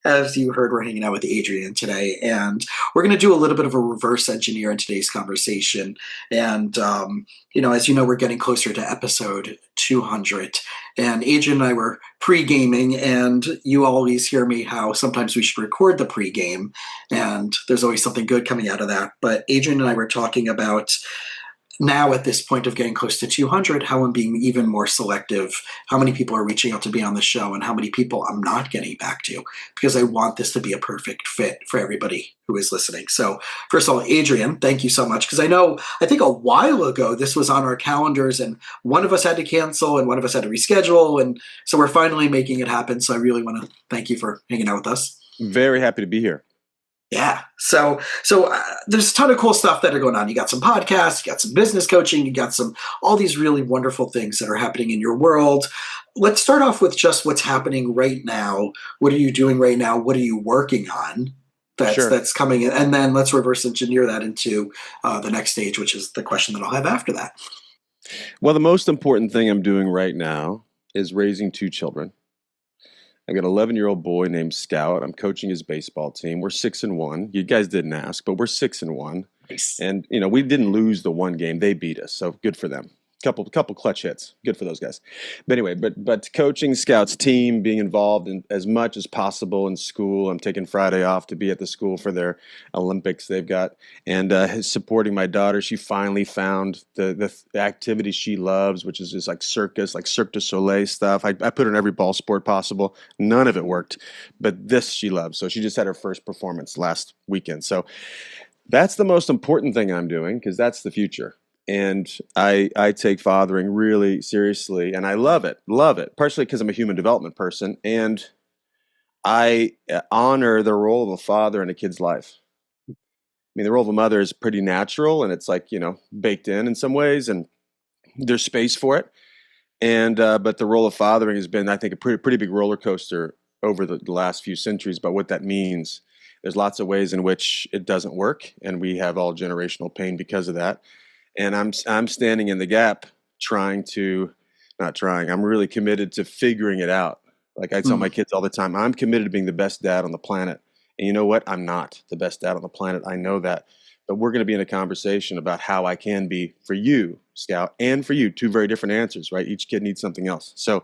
As you heard, we're hanging out with Adrian today, and we're going to do a little bit of a reverse engineer in today's conversation. And, as you know, we're getting closer to episode 200. And Adrian and I were pre gaming, and you always hear me how sometimes we should record the pre game, and there's always something good coming out of that. But Adrian and I were talking about now at this point of getting close to 200, how I'm being even more selective, how many people are reaching out to be on the show, and how many people I'm not getting back to, because I want this to be a perfect fit for everybody who is listening. So, first of all, Adrian, thank you so much, because I think a while ago this was on our calendars, and one of us had to cancel and one of us had to reschedule. And so we're finally making it happen. So, I really want to thank you for hanging out with us. Very happy to be here. Yeah. So there's a ton of cool stuff that are going on. You got some podcasts, you got some business coaching, you got all these really wonderful things that are happening in your world. Let's start off with just what's happening right now. What are you doing right now? What are you working on Sure. that's coming in? And then let's reverse engineer that into the next stage, which is the question that I'll have after that. Well, the most important thing I'm doing right now is raising two children. I've got an 11-year-old boy named Scout. I'm coaching his baseball team. We're 6-1. You guys didn't ask, but we're 6-1. Nice. And we didn't lose the one game. They beat us, so good for them. Couple clutch hits. Good for those guys. But anyway, but coaching Scout's team, being involved in as much as possible in school. I'm taking Friday off to be at the school for their Olympics they've got, and supporting my daughter. She finally found the activity she loves, which is just like circus, like Cirque du Soleil stuff. I put her in every ball sport possible. None of it worked, but this she loves. So she just had her first performance last weekend. So that's the most important thing I'm doing, because that's the future. And I take fathering really seriously, and I love it, partially because I'm a human development person, and I honor the role of a father in a kid's life. I mean, the role of a mother is pretty natural, and it's like, baked in some ways, and there's space for it. And but the role of fathering has been, I think, a pretty big roller coaster over the last few centuries about what that means. There's lots of ways in which it doesn't work, and we have all generational pain because of that. And I'm standing in the gap, I'm really committed to figuring it out. Like I tell my kids all the time, I'm committed to being the best dad on the planet. And you know what? I'm not the best dad on the planet. I know that. But we're going to be in a conversation about how I can be for you, Scout, and for you. Two very different answers, right? Each kid needs something else. So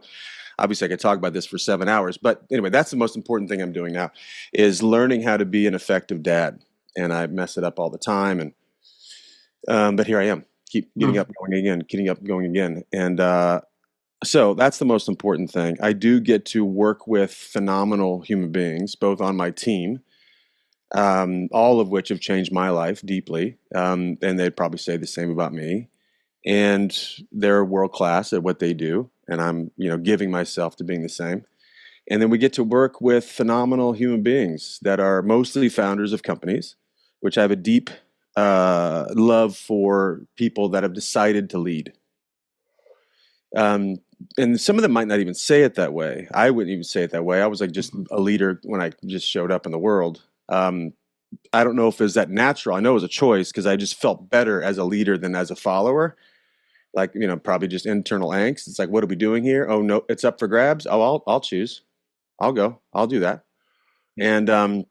obviously I could talk about this for 7 hours. But anyway, that's the most important thing I'm doing now, is learning how to be an effective dad. And I mess it up all the time. And but here I am, keep getting up, going again. And so that's the most important thing. I do get to work with phenomenal human beings, both on my team, all of which have changed my life deeply. And they'd probably say the same about me. And they're world class at what they do. And I'm, giving myself to being the same. And then we get to work with phenomenal human beings that are mostly founders of companies, which I have a deep love for people that have decided to lead. And some of them might not even say it that way. I wouldn't even say it that way. I was like just a leader when I just showed up in the world. I don't know if it was that natural. I know it was a choice, because I just felt better as a leader than as a follower. Like, probably just internal angst. It's like, what are we doing here? Oh, no, it's up for grabs. Oh, I'll choose. I'll go. I'll do that. And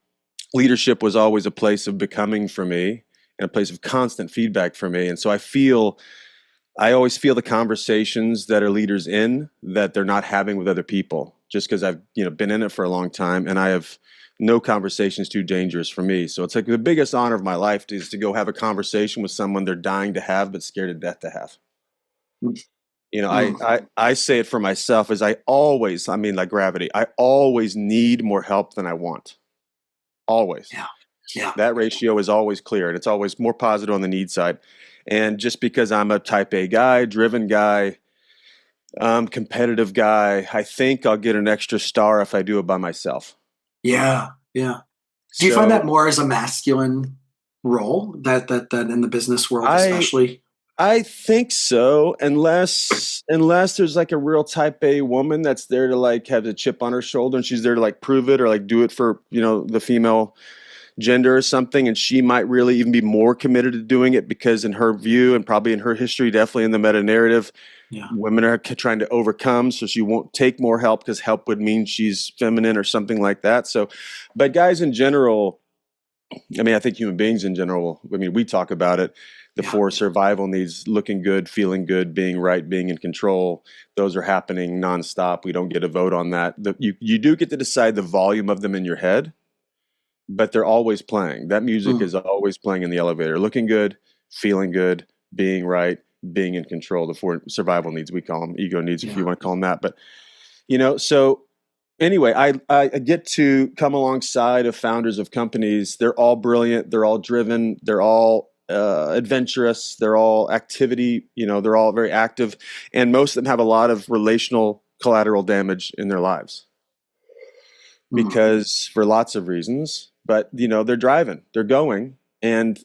leadership was always a place of becoming for me, and a place of constant feedback for me. And so I always feel the conversations that are leaders in that they're not having with other people, just because I've, been in it for a long time, and I have no conversations too dangerous for me. So it's like the biggest honor of my life is to go have a conversation with someone they're dying to have, but scared to death to have. I say it for myself, as like gravity, I always need more help than I want. Always. Yeah. Yeah. That ratio is always clear, and it's always more positive on the need side. And just because I'm a type A guy, driven guy, competitive guy, I think I'll get an extra star if I do it by myself. Yeah. Yeah. Do you find that more as a masculine role that in the business world, especially? I think so, unless there's like a real type A woman that's there to like have a chip on her shoulder, and she's there to like prove it or like do it for, the female gender or something, and she might really even be more committed to doing it because in her view and probably in her history, definitely in the meta narrative, Yeah. women are trying to overcome, so she won't take more help because help would mean she's feminine or something like that. So, but guys in general, I mean, I think human beings in general, I mean, we talk about it, the Yeah. four survival needs: looking good, feeling good, being right, being in control. Those are happening nonstop. We don't get a vote on that. You do get to decide the volume of them in your head, but they're always playing. That music Mm. is always playing in the elevator. Looking good, feeling good, being right, being in control. The four survival needs, we call them ego needs, if Yeah. you want to call them that. But so anyway, I get to come alongside of founders of companies. They're all brilliant. They're all driven. They're all adventurous. They're all activity. They're all very active, and most of them have a lot of relational collateral damage in their lives Mm. because for lots of reasons. But they're driving. They're going, and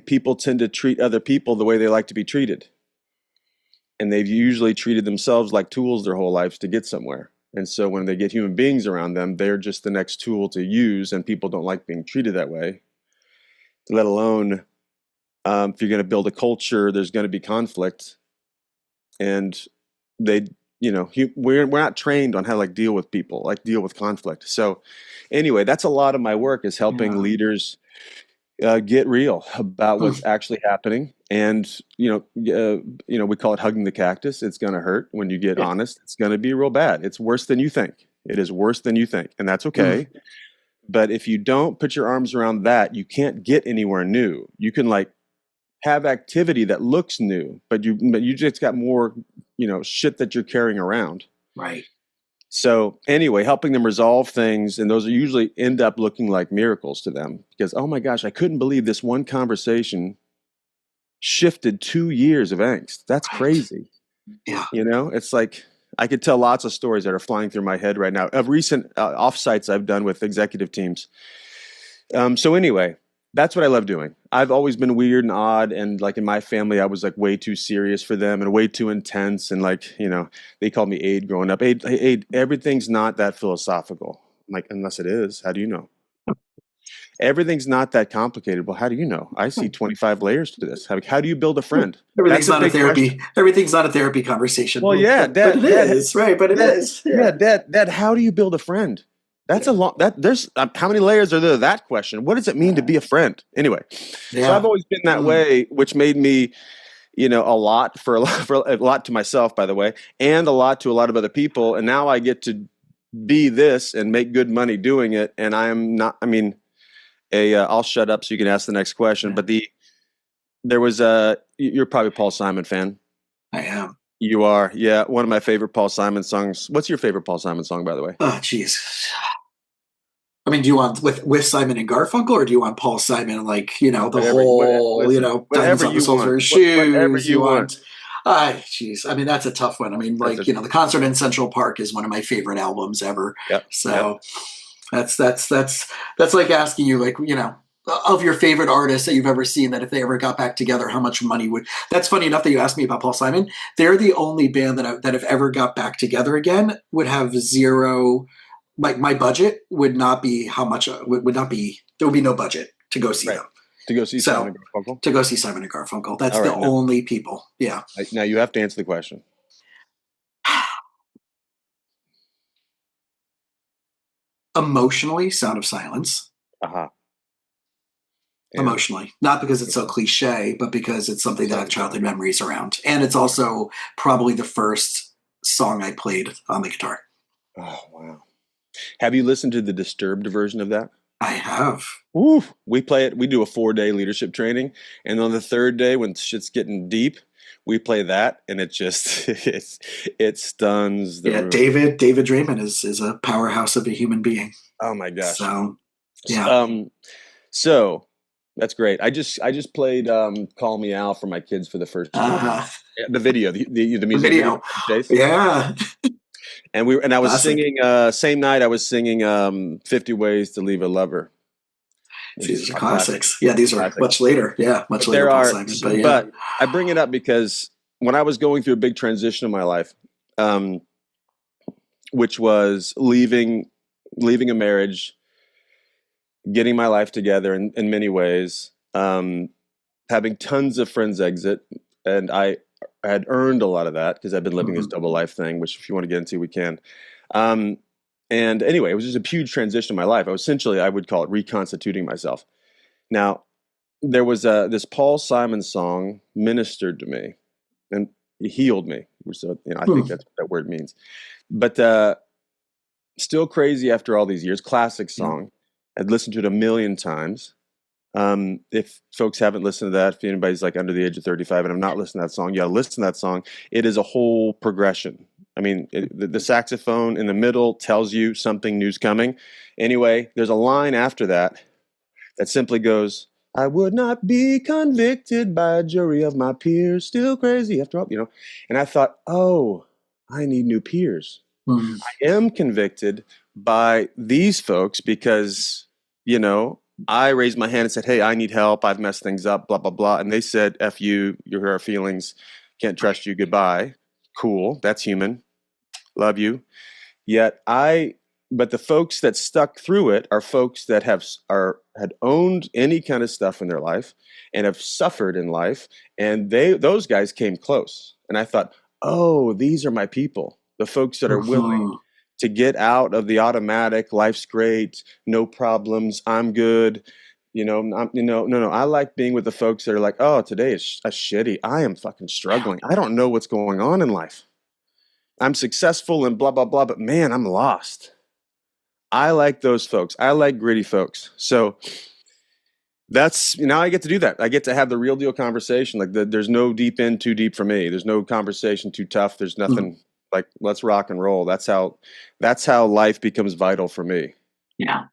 people tend to treat other people the way they like to be treated, and they've usually treated themselves like tools their whole lives to get somewhere. And so when they get human beings around them, they're just the next tool to use, and people don't like being treated that way. Let alone if you're going to build a culture, there's going to be conflict, and they, we're not trained on how to deal with people, deal with conflict. So anyway, that's a lot of my work is helping Yeah. leaders get real about Hmm. what's actually happening. And we call it hugging the cactus. It's going to hurt when you get Yeah. honest. It's going to be real bad. It's worse than you think. It is worse than you think, and that's Mm. okay. But if you don't put your arms around that, you can't get anywhere new. You can have activity that looks new, but you just got more shit that you're carrying around. Right. So anyway, helping them resolve things, and those are usually end up looking like miracles to them because, oh my gosh, I couldn't believe this one conversation shifted 2 years of angst. That's Right. crazy. Yeah. It's like I could tell lots of stories that are flying through my head right now of recent offsites I've done with executive teams. So anyway, that's what I love doing. I've always been weird and odd, and in my family, I was way too serious for them and way too intense, and they called me Aid growing up. Aid, everything's not that philosophical. I'm like, unless it is, how do you know? Everything's not that complicated. Well, how do you know? I see 25 layers to this. How do you build a friend? That's Everything's a not a big question. therapy. Everything's not a therapy conversation. Well, Well, yeah, but it is, right? But it is. Yeah. Dad, how do you build a friend? That's a Yeah. long, there's how many layers are there to that question? What does it mean to Yeah. be a friend? Anyway, so I've Yeah. always been that Mm. way, which made me, a lot for a lot to myself, by the way, and a lot to a lot of other people. And now I get to be this and make good money doing it. And I am not, I mean, I'll shut up so you can ask the next question. Yeah. But there was you're probably a Paul Simon fan. I am. You are, yeah. One of my favorite Paul Simon songs. What's your favorite Paul Simon song, by the way? Oh, geez. I mean, do you want with Simon and Garfunkel, or do you want Paul Simon, the Whatever. whole, Listen, diamonds whatever on the you soles of want. her Whatever shoes? You you want. want, geez. I mean, that's a tough one. I mean, That's a the concert in Central Park is one of my favorite albums ever. yep, yep. So that's like asking you, of your favorite artists that you've ever seen, that if they ever got back together, how much money would. That's funny enough that you asked me about Paul Simon. They're the only band that if ever got back together again would have zero. Like my budget would not be how much would not be. There would be no budget to go see Right. them. To go see Simon So and Garfunkel. to go see Simon and Garfunkel, that's All the right. only people. Yeah. Now you have to answer the question. Emotionally, Sound of Silence. Uh-huh. And Emotionally, not because it's so okay. cliche, but because it's something that I have Something childhood different. memories around, and it's also probably the first song I played on the guitar. Oh wow. Have you listened to the Disturbed version of that? I have. Woo! We play it. We do a 4-day leadership training, and on the third day, when shit's getting deep, we play that, and it just it stuns the Yeah, room. David Draymond is a powerhouse of a human being. Oh my gosh. So yeah. So that's great. I just played "Call Me Al" for my kids for the first time. Uh, The video, the the music video, video. Chase. Yeah. And I was Classic. singing. Same night, I was singing "50 Ways to Leave a Lover," which is These are a classic. classics. Yeah, these are Classic. much later. Yeah, much But later there Paul are, Simon. But yeah. but I bring it up because when I was going through a big transition in my life, um, which was leaving a marriage, getting my life together in many ways, having tons of friends exit, and I had earned a lot of that because I've been living this Mhm. double life thing, which if you want to get into, we can. Um, and anyway, it was just a huge transition in my life. I would call it reconstituting myself. Now, there was this Paul Simon song ministered to me and it healed me. So, I think Hmm. that's what that word means. But still crazy after all these years. Classic Yeah. song. I'd listened to it a million times. If folks haven't listened to that, if anybody's like under the age of 35 and have not listened to that song, you got to listen to that song. It is a whole progression. I mean, the saxophone in the middle tells you something new's coming. Anyway, there's a line after that that simply goes, I would not be convicted by a jury of my peers, still crazy after all, And I thought, oh, I need new peers. Hmm. I am convicted by these folks because, you know, I raised my hand and said, hey, I need help. I've messed things up, blah, blah, blah. And they said, F you, you hurt our feelings, can't trust you, goodbye. Cool, that's human. Love you. Yet but the folks that stuck through it are folks that had owned any kind of stuff in their life and have suffered in life, and those guys came close. And I thought, oh, these are my people, the folks that are willing Mhm. to get out of the automatic. Life's great, no problems, I'm good. No. I like being with the folks that are like, oh, today is a shitty. I am fucking struggling. I don't know what's going on in life. I'm successful and blah, blah, blah, but man, I'm lost. I like those folks. I like gritty folks. So that's, now I get to do that. I get to have the real deal conversation. Like there's no deep end too deep for me. There's no conversation too tough. There's Mhm. nothing like, let's rock and roll. That's how life becomes vital for me. Yeah.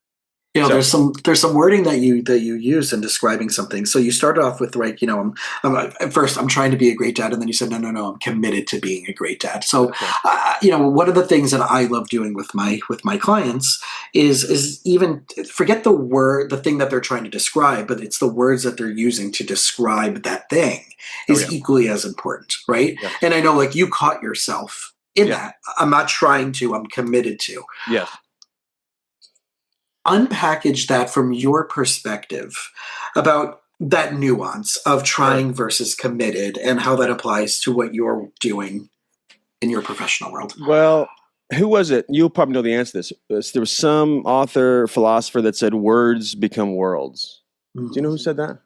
So, There's some wording that you use in describing something. So you started off with, like, at first I'm trying to be a great dad, and then you said, no, no, no, I'm committed to being a great dad. So okay. one of the things that I love doing with my clients is even forget the thing that they're trying to describe, but it's the words that they're using to describe that thing Oh is yeah. equally as important, right? Yes. And I know, like, you caught yourself in Yeah. that. I'm not trying to. I'm committed to Yes. unpackage that from your perspective about that nuance of Sure. trying versus committed and how that applies to what you're doing in your professional world. Well, who was it? You'll probably know the answer to this. There was some author, philosopher that said words become worlds. Do you know who Mhm. said that?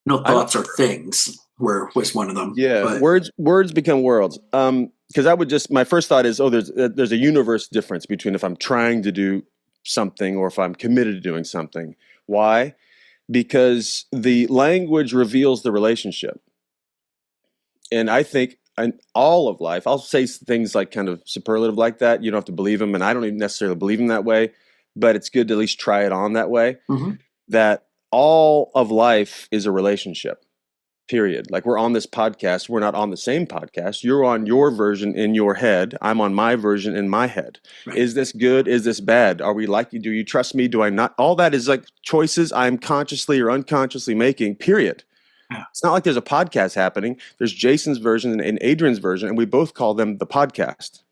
No, I don't. thoughts are things was one of them, Yeah, but words become worlds. Because I would just my first thought is, oh, there's a universe difference between if I'm trying to do something or if I'm committed to doing something. Why? Because the language reveals the relationship, and I think in all of life, I'll say things like kind of superlative like that. You don't have to believe them, and I don't even necessarily believe them that way, but it's good to at least try it on that way. mhm. That all of life is a relationship. Period. Like we're on this podcast, we're not on the same podcast. You're on your version in your head. I'm on my version in my head. Right. Is this good? Is this bad? Are we like you? Do you trust me? Do I not? All that is like choices I'm consciously or unconsciously making, period. Yeah. It's not like there's a podcast happening. There's Jason's version and Adrian's version, and we both call them the podcast.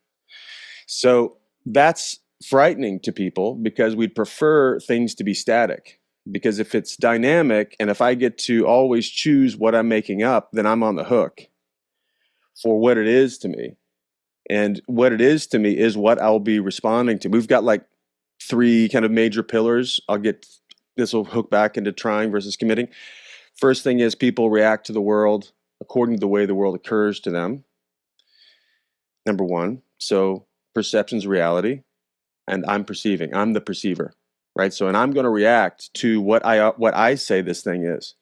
So that's frightening to people because we'd prefer things to be static. Because if it's dynamic and if I get to always choose what I'm making up, then I'm on the hook for what it is to me. And what it is to me is what I'll be responding to. We've got like three kind of major pillars. This will hook back into trying versus committing. First thing is people react to the world according to the way the world occurs to them. Number one. So perception's reality. And I'm perceiving. I'm the perceiver, right? So, and I'm going to react to what I say this thing is.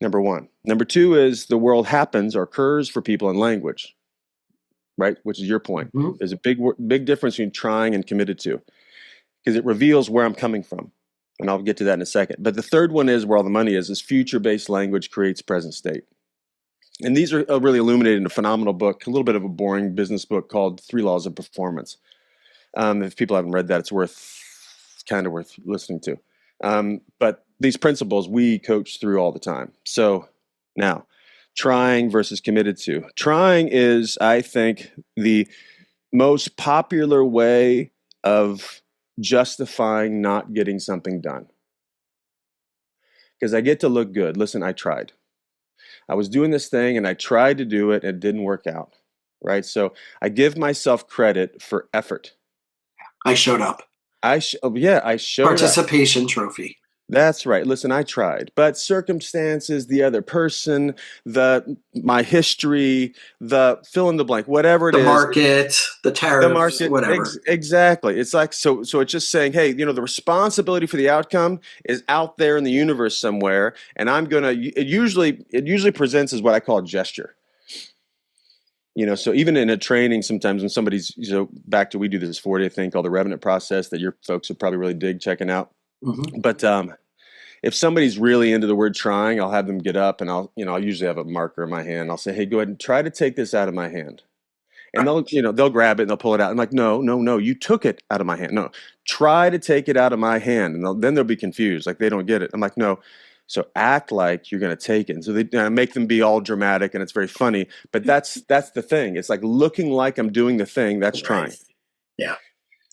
Number one. Number two is the world happens or occurs for people in language, right? Which is your point. Mhm. There's a big difference between trying and committed to, because it reveals where I'm coming from, and I'll get to that in a second. But the third one is where all the money is future-based language creates present state. And these are really illuminated in a phenomenal book, a little bit of a boring business book called Three Laws of Performance. If people haven't read that, it's kind of worth listening to. But these principles we coach through all the time. So now, trying versus committed to. Trying is, I think, the most popular way of justifying not getting something done. because I get to look good. Listen, I tried. I was doing this thing and I tried to do it and it didn't work out. Right. So I give myself credit for effort. I showed up. Yeah, I showed up. Participation trophy. That's right. Listen, I tried, but circumstances, the other person, my history, the fill in the blank, whatever it The is, market, the the tariffs, market, whatever. exactly. It's like so it's just saying, hey, the responsibility for the outcome is out there in the universe somewhere, and I'm gonna. It usually presents as what I call a gesture. So even in a training, sometimes when somebody's, back to, we do this 4-day thing called the Revenant process that your folks would probably really dig checking out. Mm-hmm. But if somebody's really into the word trying, I'll have them get up and I'll usually have a marker in my hand. I'll say, hey, go ahead and try to take this out of my hand. And they'll grab it and they'll pull it out. I'm like, no, no, no, you took it out of my hand. No, try to take it out of my hand. And then they'll be confused. Like they don't get it. I'm like, no. So act like you're going to take it. And so they make them be all dramatic and it's very funny. But that's the thing. It's like looking like I'm doing the thing. That's trying. Right. Yeah.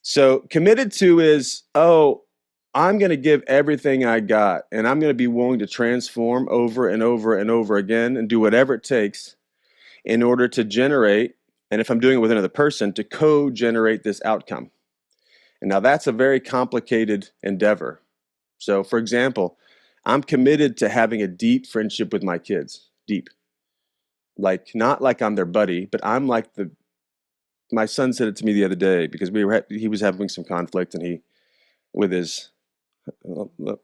So committed to is, I'm going to give everything I got and I'm going to be willing to transform over and over and over again and do whatever it takes in order to generate, and if I'm doing it with another person, to co-generate this outcome. And now that's a very complicated endeavor. So for example, I'm committed to having a deep friendship with my kids. Deep. Like, not like I'm their buddy, but I'm like my son said it to me the other day because he was having some conflict and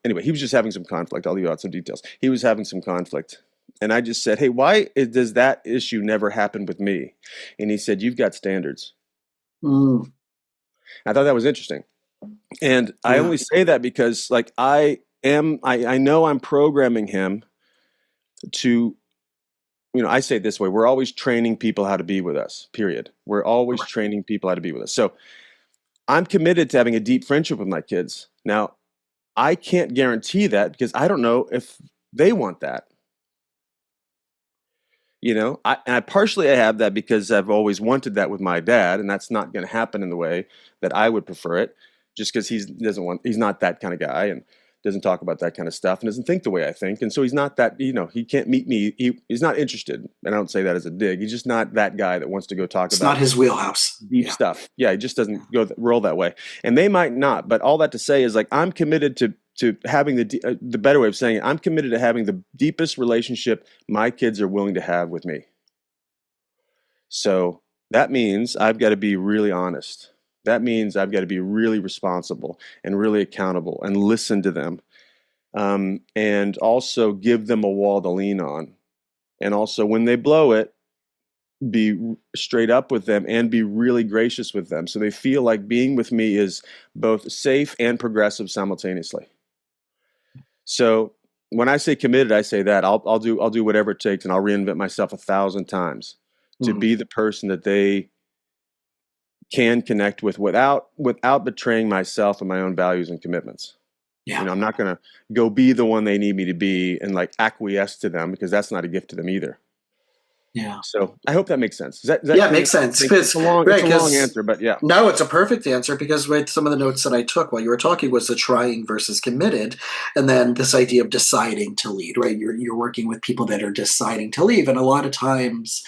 anyway, he was just having some conflict. I'll leave out some details. He was having some conflict. And I just said, hey, why does that issue never happen with me? And he said, you've got standards. Mm, I thought that was interesting. And I yeah. only say that because I know I'm programming him to, I say it this way, we're always training people how to be with us, period. We're always training people how to be with us. So I'm committed to having a deep friendship with my kids. Now, I can't guarantee that because I don't know if they want that. I partially have that because I've always wanted that with my dad, and that's not going to happen in the way that I would prefer it, just because he's not that kind of guy and doesn't talk about that kind of stuff and doesn't think the way I think, and so he's not that, he can't meet me. He's not interested, and I don't say that as a dig. He's just not that guy that wants to go talk It's not about his wheelhouse. deep Yeah. stuff. Yeah, he just doesn't roll that way, and they might not. But all that to say is, I'm committed to having the better way of saying it. I'm committed to having the deepest relationship my kids are willing to have with me. So that means I've got to be really honest. That means I've got to be really responsible and really accountable and listen to them, and also give them a wall to lean on. And also, when they blow it, be straight up with them and be really gracious with them so they feel like being with me is both safe and progressive simultaneously. So when I say committed, I say that I'll do whatever it takes, and I'll reinvent myself 1,000 times to Mm, be the person that they can connect with without betraying myself and my own values and commitments. yeah. I'm not going to go be the one they need me to be and acquiesce to them, because that's not a gift to them either. Yeah. So I hope that makes sense. Is that Yeah, it clear makes enough? sense. It's Because a long right, answer, but yeah. no, it's a perfect answer because with some of the notes that I took while you were talking was the trying versus committed, and then this idea of deciding to lead. Right, you're working with people that are deciding to leave, and a lot of times,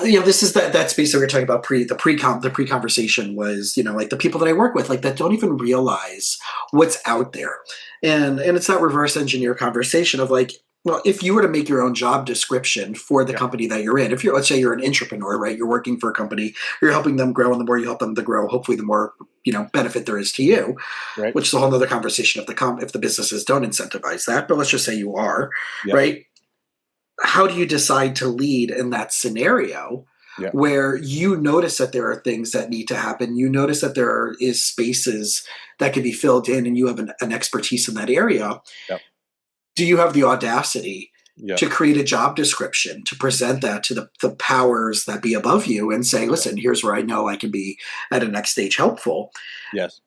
this is that space that we were talking about the pre conversation was like the people that I work with, like, that don't even realize what's out there, and it's that reverse engineer conversation of like, well, if you were to make your own job description for the Yeah. company that you're in, if you're, let's say you're an entrepreneur, right, you're working for a company, you're helping them grow, and the more you help them to grow, hopefully the more benefit there is to you, Right. which is a whole other conversation if the businesses don't incentivize that. But let's just say you are, Yep. right? How do you decide to lead in that scenario Yep. where you notice that there are things that need to happen, you notice that is spaces that can be filled in, and you have an expertise in that area? Yep. Do you have the audacity Yep. to create a job description, to present that to the powers that be above you and say, Yep. listen, here's where I know I can be at a next stage helpful, Yes.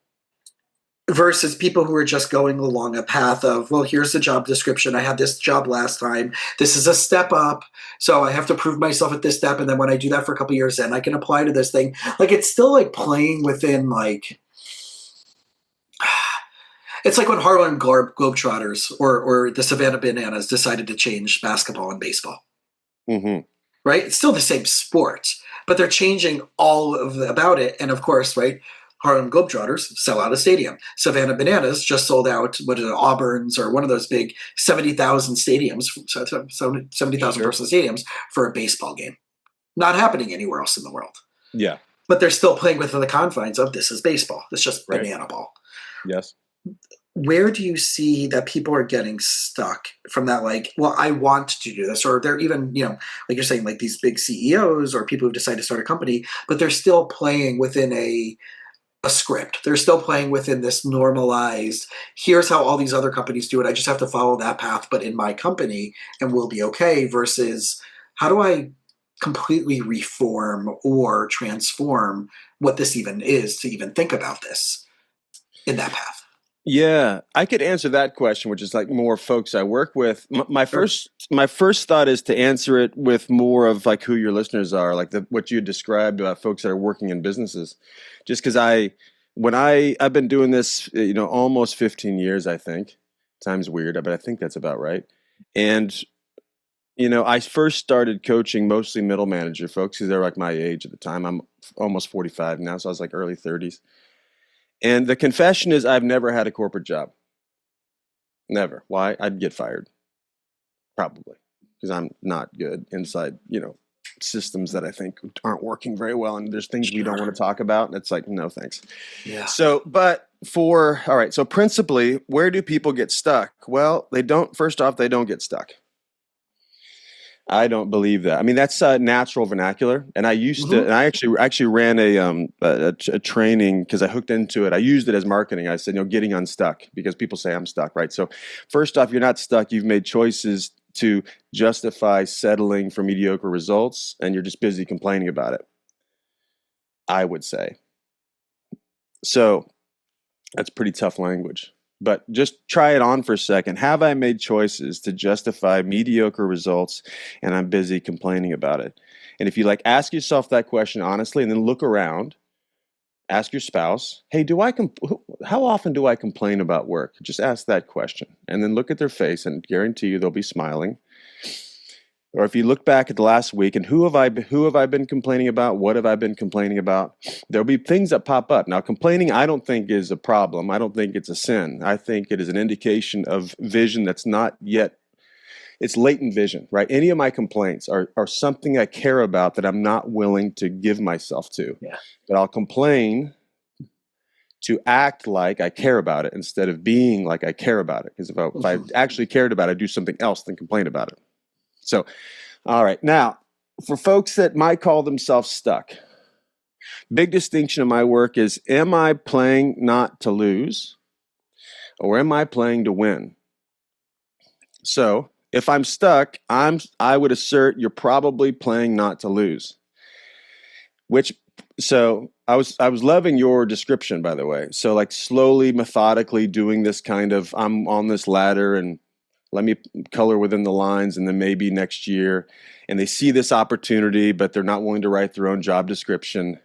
versus people who are just going along a path of, well, here's the job description, I had this job last time, this is a step up, so I have to prove myself at this step, and then when I do that for a couple of years, then I can apply to this thing. Like, it's still like playing within, like, It's like when Harlem Globetrotters or the Savannah Bananas decided to change basketball and baseball, Hmm. right? It's still the same sport, but they're changing all of about it. And of course, right, Harlem Globetrotters sell out a stadium. Savannah Bananas just sold out, what is it, Auburn's or one of those big 70,000 stadiums, 70,000 Sure. person stadiums for a baseball game. Not happening anywhere else in the world. Yeah. But they're still playing within the confines of this is baseball. It's just Right. banana ball. Yes. Where do you see that people are getting stuck from that, like, well, I want to do this, or they're even, like you're saying, like these big CEOs or people who decide to start a company, but they're still playing within a script. They're still playing within this normalized, here's how all these other companies do it. I just have to follow that path, but in my company, and we'll be okay, versus how do I completely reform or transform what this even is to even think about this in that path. Yeah, I could answer that question, which is like more folks I work with. My Sure. first thought is to answer it with more of like who your listeners are, like what you described about folks that are working in businesses. Just because I've been doing this, almost 15 years, I think. Time's weird, but I think that's about right. And I first started coaching mostly middle manager folks because they're like my age at the time. I'm almost 45 now, so I was like early 30s. And the confession is I've never had a corporate job. Never. Why? I'd get fired, probably, because I'm not good inside, systems that I think aren't working very well. And there's things we don't Sure. want to talk about. And it's like, no, thanks. Yeah. So, all right. So principally, where do people get stuck? Well, first off, they don't get stuck. I don't believe that. I mean, that's natural vernacular, and Hmm. I actually ran a training because I hooked into it. I used it as marketing. I said, getting unstuck, because people say I'm stuck, right? So, first off, you're not stuck. You've made choices to justify settling for mediocre results, and you're just busy complaining about it, I would say. So, that's pretty tough language. But just try it on for a second. Have I made choices to justify mediocre results and I'm busy complaining about it? And if you ask yourself that question honestly and then look around, ask your spouse, hey, how often do I complain about work? Just ask that question and then look at their face and guarantee you they'll be smiling. Or if you look back at the last week and who have I been complaining about? What have I been complaining about? There'll be things that pop up. Now, complaining, I don't think is a problem. I don't think it's a sin. I think it is an indication of vision that's not yet, it's latent vision, right? Any of my complaints are something I care about that I'm not willing to give myself to. Yeah. But I'll complain to act like I care about it instead of being like I care about it. Because if I Hmm. actually cared about it, I'd do something else than complain about it. So, all right. Now, for folks that might call themselves stuck, big distinction in my work is, am I playing not to lose or am I playing to win? So, if I'm stuck, I would assert you're probably playing not to lose. I was loving your description, by the way. So slowly, methodically doing this kind of, I'm on this ladder and let me color within the lines, and then maybe next year, and they see this opportunity, but they're not willing to write their own job description,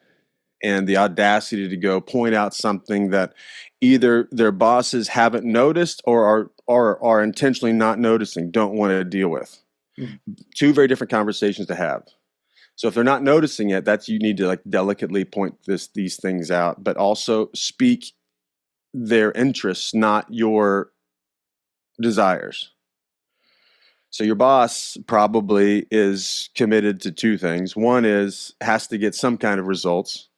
and the audacity to go point out something that either their bosses haven't noticed or are intentionally not noticing, don't want to deal with. Hmm. Two very different conversations to have. So if they're not noticing it, that's, you need to delicately point these things out, but also speak their interests, not your desires. So your boss probably is committed to two things. One is has to get some kind of results.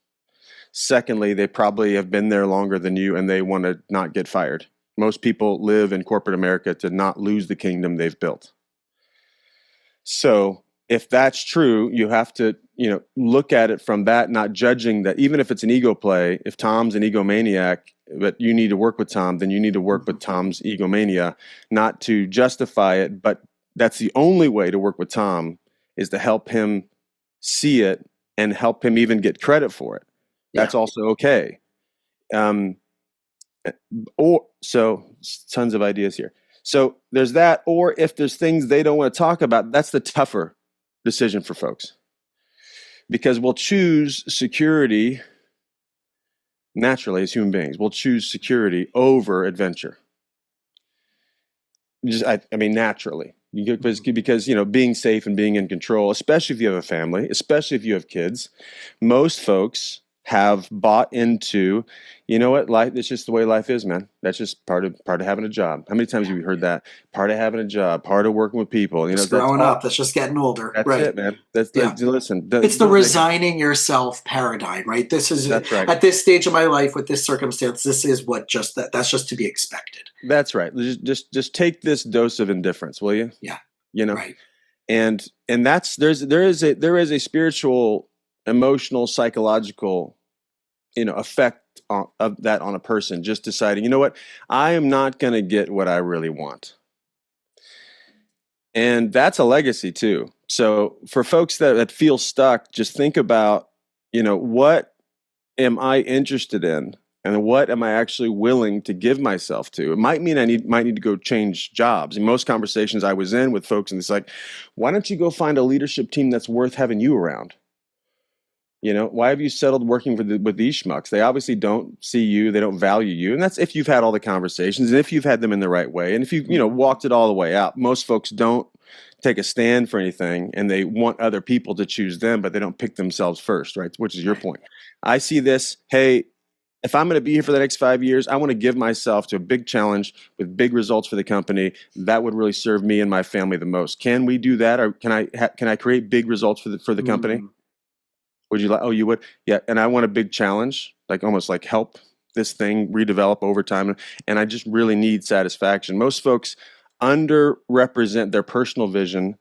Secondly, they probably have been there longer than you and they want to not get fired. Most people live in corporate America to not lose the kingdom they've built. So if that's true, you have to, look at it from that, not judging that. Even if it's an ego play, if Tom's an egomaniac, but you need to work with Tom, then you need to work with Tom's egomania, not to justify it, but that's the only way to work with Tom, is to help him see it and help him even get credit for it. Yeah. That's also okay. Um, or so tons of ideas here. So there's that, or if there's things they don't want to talk about, that's the tougher decision for folks, because we'll choose security naturally as human beings will choose security over adventure. Just, I mean, naturally, because being safe and being in control, especially if you have a family, especially if you have kids, most folks have bought into, you know what, life. It's just the way life is, man. That's just part of having a job. How many times have you heard that? Part of having a job, part of working with people. Just That's growing all. up. That's just getting older. That's Right. it, man. That's Yeah. listen. It's the Don't make it. resigning yourself paradigm, right? This is That's right. at this stage of my life with this circumstance. This is what just that's just to be expected. That's right. Just take this dose of indifference, will you? Yeah. You know, Right. and that's there is a spiritual, emotional, psychological, effect of that on a person just deciding, you know what, I am not going to get what I really want. And that's a legacy too. So for folks that feel stuck, just think about, what am I interested in? And what am I actually willing to give myself to? It might mean might need to go change jobs. In most conversations I was in with folks, and it's like, why don't you go find a leadership team that's worth having you around? Why have you settled working with these schmucks? They obviously don't see you. They don't value you. And that's if you've had all the conversations and if you've had them in the right way. And if you've, walked it all the way out. Most folks don't take a stand for anything, and they want other people to choose them, but they don't pick themselves first, right? Which is your point. I see this, hey, if I'm going to be here for the next 5 years, I want to give myself to a big challenge with big results for the company. That would really serve me and my family the most. Can we do that? Or can I create big results for the company? Would you like? Oh, you would? Yeah. And I want a big challenge, like almost like help this thing redevelop over time. And I just really need satisfaction. Most folks underrepresent their personal vision,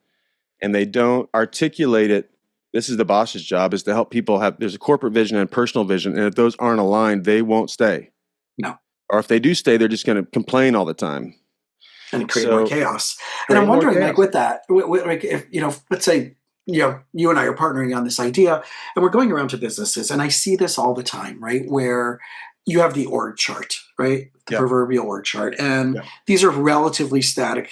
and they don't articulate it. This is the boss's job, is to help people there's a corporate vision and personal vision. And if those aren't aligned, they won't stay. No. Or if they do stay, they're just going to complain all the time. And create more chaos. And Create I'm more wondering, chaos. like with that, like if, let's say, you and I are partnering on this idea and we're going around to businesses, and I see this all the time, right? Where you have the org chart, right? The Yeah. proverbial org chart. And Yeah. these are relatively static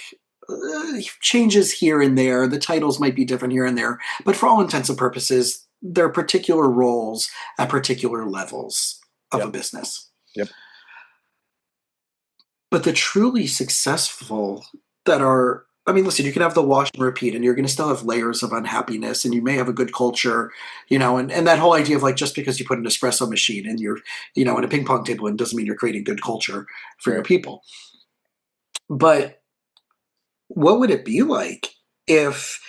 changes here and there. The titles might be different here and there, but for all intents and purposes, there are particular roles at particular levels of a business. Yep. But the truly successful that are, I mean, listen, you can have the wash and repeat, and you're going to still have layers of unhappiness, and you may have a good culture, and that whole idea of like, just because you put an espresso machine in your, in a ping pong table, and doesn't mean you're creating good culture for your people. But what would it be like if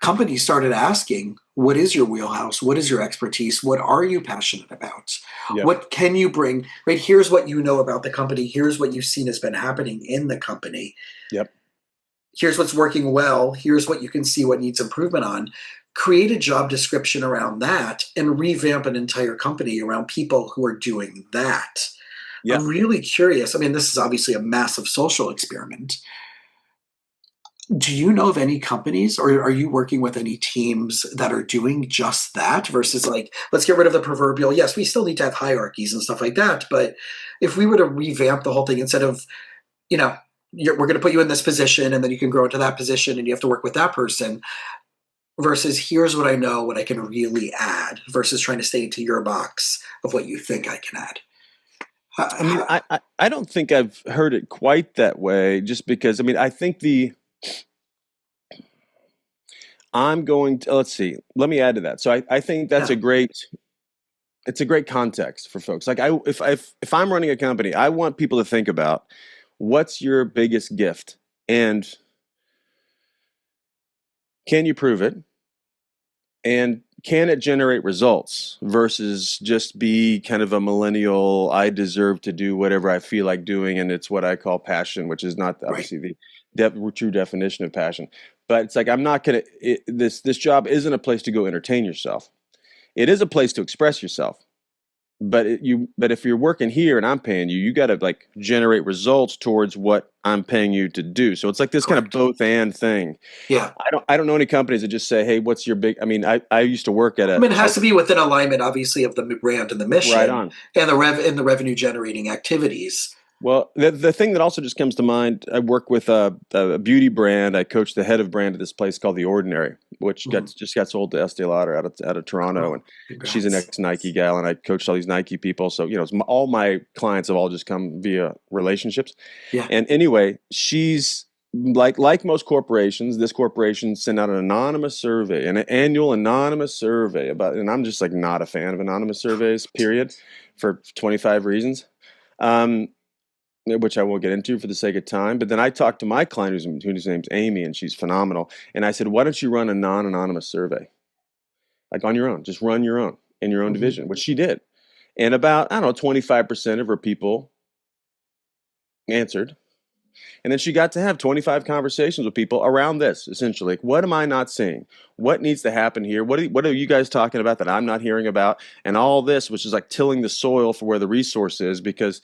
companies started asking, what is your wheelhouse? What is your expertise? What are you passionate about? Yep. What can you bring? Right? Here's what you know about the company. Here's what you've seen has been happening in the company. Yep. Here's what's working well. Here's what you can see what needs improvement on. Create a job description around that and revamp an entire company around people who are doing that. Yep. I'm really curious. I mean, this is obviously a massive social experiment. Do you know of any companies, or are you working with any teams that are doing just that versus like, let's get rid of the proverbial, yes, we still need to have hierarchies and stuff like that. But if we were to revamp the whole thing, instead of, we're going to put you in this position and then you can grow into that position and you have to work with that person, versus here's what I know, what I can really add, versus trying to stay into your box of what you think I can add. I mean, I don't think I've heard it quite that way, just because, I mean, I think let's see, let me add to that. So I think that's it's a great context for folks. Like if I'm running a company, I want people to think about, what's your biggest gift, and can you prove it? And can it generate results versus just be kind of a millennial, I deserve to do whatever I feel like doing, and it's what I call passion, which is not obviously the true definition of passion. But it's like, I'm not going to, this job isn't a place to go entertain yourself. It is a place to express yourself. But if you're working here and I'm paying you, you got to like generate results towards what I'm paying you to do. So it's like this kind of both and thing. Yeah. I don't know any companies that just say, hey, what's your big, I mean, I used to work at I mean, it has to be within alignment, obviously, of the brand and the mission, right on, and the revenue generating activities. Well, the thing that also just comes to mind, I work with a beauty brand. I coach the head of brand at this place called The Ordinary, which Mhm. just got sold to Estee Lauder out of Toronto, Oh, and she's an congrats. ex Nike gal, and I coached all these Nike people. So all my clients have all just come via relationships. Yeah. And anyway, she's like most corporations. This corporation sent out an anonymous survey, an annual anonymous survey about, and I'm just like not a fan of anonymous surveys, period, for 25 reasons. Um, which I won't get into for the sake of time. But then I talked to my client, whose name's Amy, and she's phenomenal. And I said, why don't you run a non-anonymous survey, like on your own? Just run your own in your own Hmm. division, which she did. And about, I don't know, 25% of her people answered. And then she got to have 25 conversations with people around this, essentially. Like, what am I not seeing? What needs to happen here? What are you guys talking about that I'm not hearing about? And all this, which is like tilling the soil for where the resource is, because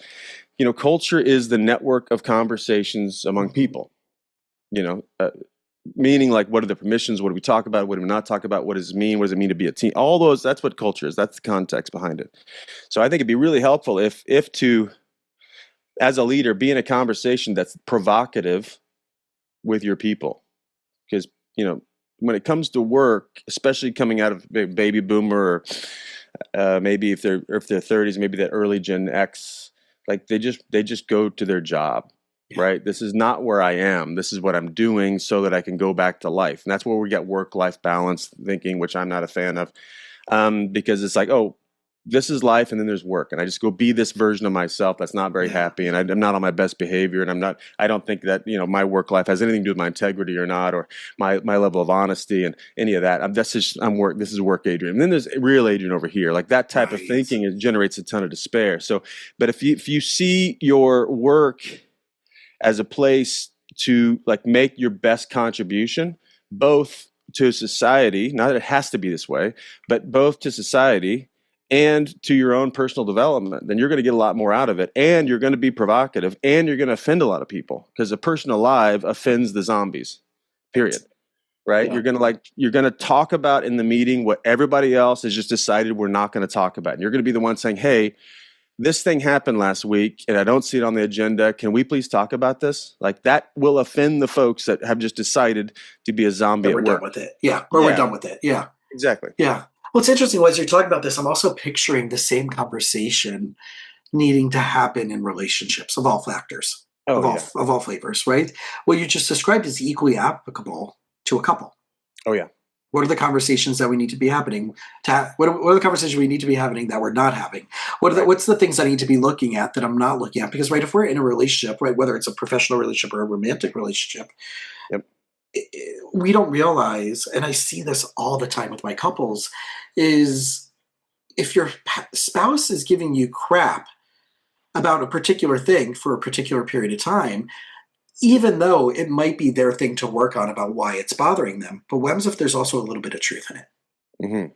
culture is the network of conversations among Hmm. people. You know, meaning like what are the permissions? What do we talk about? What do we not talk about? What does it mean? What does it mean to be a team? All those. That's what culture is. That's the context behind it. So I think it'd be really helpful if to as a leader be in a conversation that's provocative with your people, because when it comes to work, especially coming out of baby boomer, or maybe if they're 30s, maybe that early Gen X, like they just go to their job, Yeah. right? This is not where I am. This is what I'm doing so that I can go back to life, and that's where we get work-life balance thinking, which I'm not a fan of, because it's like, oh, this is life, and then there's work, and I just go be this version of myself that's not very Yeah. happy, and I'm not on my best behavior, and I don't think that my work life has anything to do with my integrity or not, or my level of honesty and any of that. I'm work. This is work, Adrian. And then there's real Adrian over here. Like that type of Right. thinking generates a ton of despair. So, but if you see your work as a place to like make your best contribution, both to society, not that it has to be this way, but both to society and to your own personal development, then you're going to get a lot more out of it, and you're going to be provocative, and you're going to offend a lot of people, because a person alive offends the zombies, period. Right? Yeah. You're going to talk about in the meeting what everybody else has just decided we're not going to talk about, and you're going to be the one saying, hey, this thing happened last week and I don't see it on the agenda. Can we please talk about this? Like that will offend the folks that have just decided to be a zombie That at we're done work. with it. Yeah. Or we're Yeah, done with it. Yeah. exactly. Yeah. Well, it's interesting as you're talking about this. I'm also picturing the same conversation needing to happen in relationships of all factors, Oh yeah. of all flavors, right? What you just described is equally applicable to a couple. Oh yeah. What are the conversations that we need to be happening? What are the conversations we need to be having that we're not having? Right. What's the things I need to be looking at that I'm not looking at? Because right, if we're in a relationship, right, whether it's a professional relationship or a romantic relationship, Yep. we don't realize, and I see this all the time with my couples, is if your spouse is giving you crap about a particular thing for a particular period of time, even though it might be their thing to work on about why it's bothering them, but what happens if there's also a little bit of truth in it? Mm-hmm.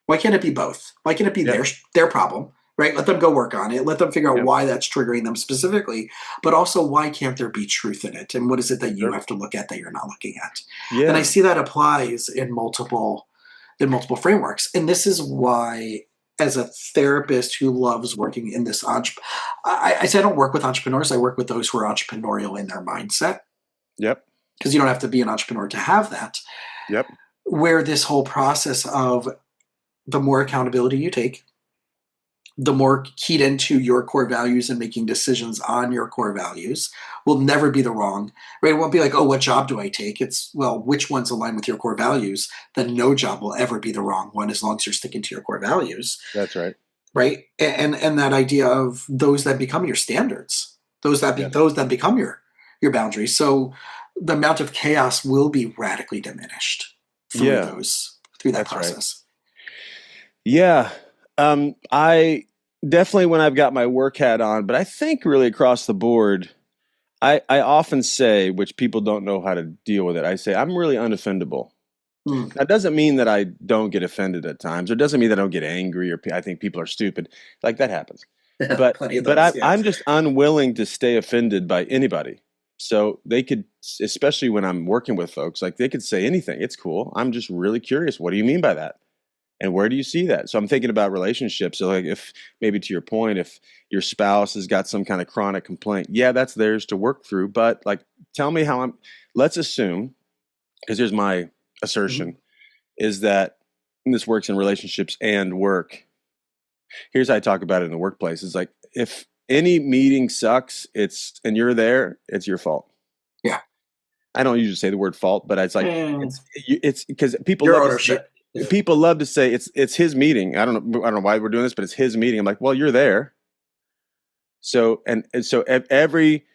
Why can't it be both? Why can't it be Yep. their problem? Right? Let them go work on it. Let them figure out Yep. why that's triggering them specifically. But also, why can't there be truth in it? And what is it that you Sure. have to look at that you're not looking at? And I Yeah. see that applies in multiple frameworks. And this is why, as a therapist who loves working in this I say I don't work with entrepreneurs. I work with those who are entrepreneurial in their mindset, Yep. because you don't have to be an entrepreneur to have that. Yep. Where this whole process of the more accountability you take, the more keyed into your core values and making decisions on your core values will never be the wrong, right? It won't be like, oh, what job do I take? It's, well, which ones align with your core values? Then no job will ever be the wrong one as long as you're sticking to your core values, That's right. right? And that idea of those that become your standards, Yeah. those that become your boundaries. So the amount of chaos will be radically diminished Yeah. through that That's right. process. Yeah. I definitely, when I've got my work hat on, but I think really across the board, I often say, which people don't know how to deal with it, I say I'm really unoffendable. Mm. That doesn't mean that I don't get offended at times, or doesn't mean that I don't get angry, or I think people are stupid. Like that happens. But Plenty of but those, I'm yeah. I'm just unwilling to stay offended by anybody. So they could, especially when I'm working with folks, like they could say anything. It's cool. I'm just really curious. What do you mean by that? And where do you see that? So I'm thinking about relationships. So like if maybe to your point, if your spouse has got some kind of chronic complaint, yeah, that's theirs to work through. But like, tell me how let's assume, because here's my assertion, Mhm. is that and this works in relationships and work. Here's how I talk about it in the workplace. It's like if any meeting sucks, and you're there, it's your fault. Yeah. I don't usually say the word fault, but it's like Eh, it's because your ownership. people love to say it's his meeting. I don't know why we're doing this, but it's his meeting. I'm like, well, you're there. So and so every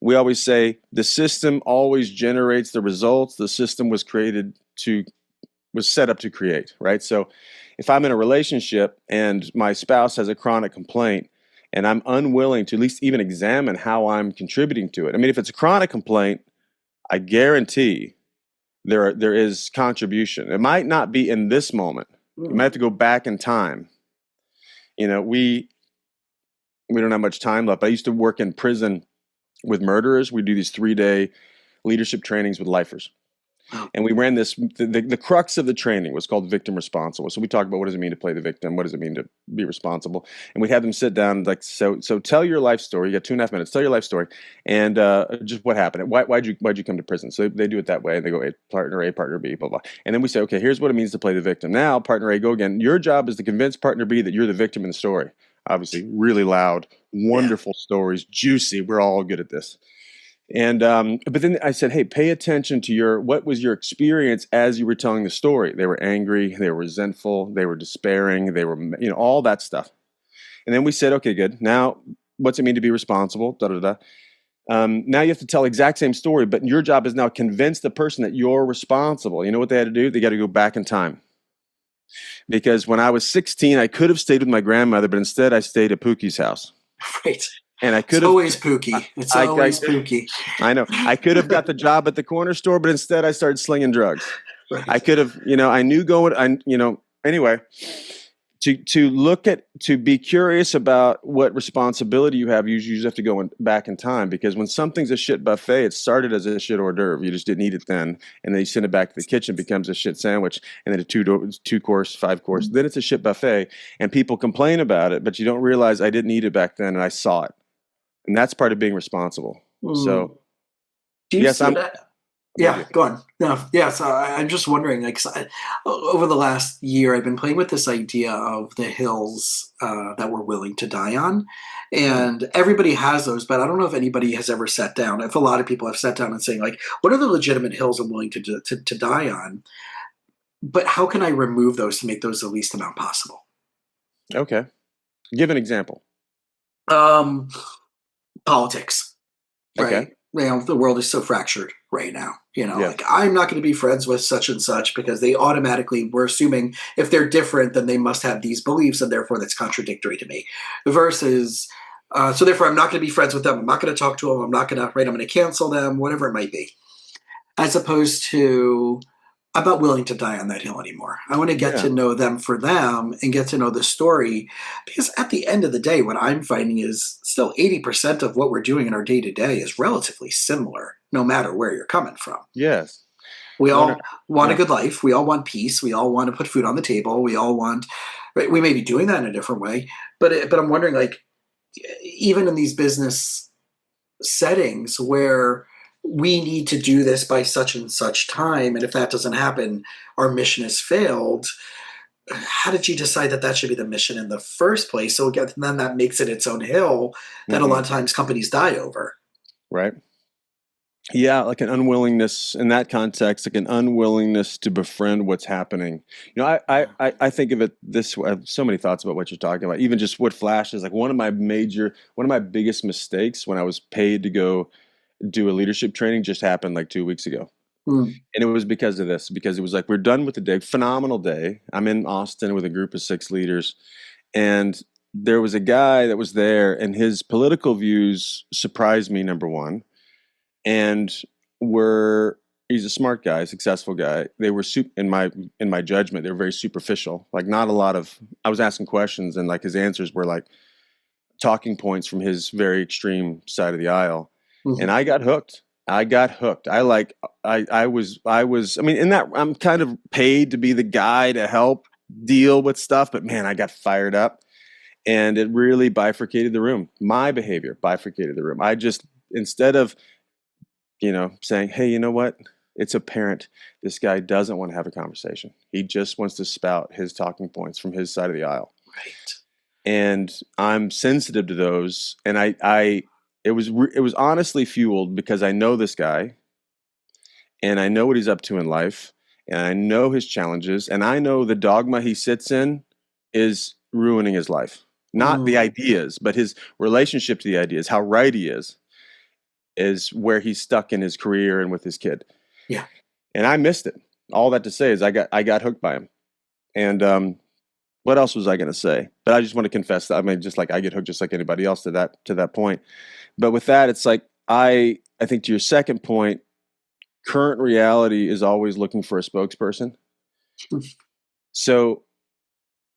we always say the system always generates the results the system was set up to create, right? So if I'm in a relationship and my spouse has a chronic complaint and I'm unwilling to at least even examine how I'm contributing to it. I mean, if it's a chronic complaint, I guarantee there is contribution. It might not be in this moment. You might Mm. have to go back in time. You know, we don't have much time left. I used to work in prison with murderers. We do these 3-day leadership trainings with lifers. Oh, And we ran this, the crux of the training was called victim responsible. So we talked about what does it mean to play the victim? What does it mean to be responsible? And we had them sit down like, so tell your life story. You got 2.5 minutes. Tell your life story. And just what happened. Why'd you come to prison? So they do it that way. They go, partner A, partner B, blah, blah. And then we say, okay, here's what it means to play the victim. Now, partner A, go again. Your job is to convince partner B that you're the victim in the story. Obviously, really loud, yeah. wonderful stories, juicy. We're all good at this. And but then I said, hey, pay attention to what was your experience as you were telling the story. They were angry, they were resentful, they were despairing, they were all that stuff. And then we said, okay, good. Now, what's it mean to be responsible? Da da da. Now you have to tell exact same story, but your job is now convince the person that you're responsible. You know what they had to do? They got to go back in time. Because when I was 16, I could have stayed with my grandmother, but instead I stayed at Pookie's house. Right. And I It's could have, always Pookie. It's I always Pookie. I know. I could have got the job at the corner store, but instead I started slinging drugs. I Right. could have, I knew anyway, to be curious about what responsibility you have, you just have to go back in time because when something's a shit buffet, it started as a shit hors d'oeuvre. You just didn't eat it then. And then you send it back to the kitchen, becomes a shit sandwich, and then a two course, 5 course. Then it's a shit buffet and people complain about it, but you don't realize I didn't eat it back then and I saw it. And that's part of being responsible. Mm. So Do you yes, see it? I'm with Yeah, you. go on. No, yeah. So I'm just wondering, like, 'cause over the last year, I've been playing with this idea of the hills that we're willing to die on, Hmm. and everybody has those, but I don't know if anybody has ever sat down. If a lot of people have sat down and saying, like, what are the legitimate hills I'm willing to die on? But how can I remove those to make those the least amount possible? Okay. Give an example. Um, Politics. Okay. Right. The world is so fractured right now. Yeah. Like I'm not going to be friends with such and such because they automatically we're assuming if they're different, then they must have these beliefs, and therefore that's contradictory to me. Versus, so therefore I'm not going to be friends with them. I'm not going to talk to them. I'm not going to, right? I'm going to cancel them, whatever it might be. As opposed to, I'm not willing to die on that hill anymore. I want to get Yeah. to know them for them and get to know the story. Because at the end of the day, what I'm finding is still 80% of what we're doing in our day to day is relatively similar, no matter where you're coming from. Yes. We One. all want a Yeah. good life. We all want peace. We all want to put food on the table. We all want, right? We may be doing that in a different way, but I'm wondering, like, even in these business settings where we need to do this by such and such time, and if that doesn't happen, our mission has failed. How did you decide that that should be the mission in the first place? So again, then that makes it its own hill that a lot Hmm. of times companies die over. Right. Yeah, like an unwillingness in that context, like an unwillingness to befriend what's happening. I think of it this way. I have so many thoughts about what you're talking about. Even just what flashes, like one of my biggest mistakes when I was paid to go do a leadership training just happened like 2 weeks ago. Mm, And it was because of this, because it was like, we're done with the day, phenomenal day. I'm in Austin with a group of 6 leaders. And there was a guy that was there, and his political views surprised me, number one. And were he's a smart guy, successful guy. They were in my judgment, they were very superficial. Like not a lot of I was asking questions and like his answers were like talking points from his very extreme side of the aisle. And mhm. I got hooked. I got hooked. I was I mean in that I'm kind of paid to be the guy to help. deal with stuff, but man, I got fired up, and it really bifurcated the room. My behavior bifurcated the room. I just, instead of, saying, hey, you know what? It's apparent this guy doesn't want to have a conversation. He just wants to spout his talking points from his side of the aisle. Right. And I'm sensitive to those. And it was honestly fueled because I know this guy, and I know what he's up to in life, and I know his challenges, and I know the dogma he sits in is ruining his life. Not the Mm, ideas, but his relationship to the ideas, how right he is where he's stuck in his career and with his kid. yeah. And I missed it. All that to say is I got hooked by him. And what else was I going to say? But I just want to confess that, I mean, just like I get hooked just like anybody else to that point. But with that, it's like I think to your second point, current reality is always looking for a spokesperson. So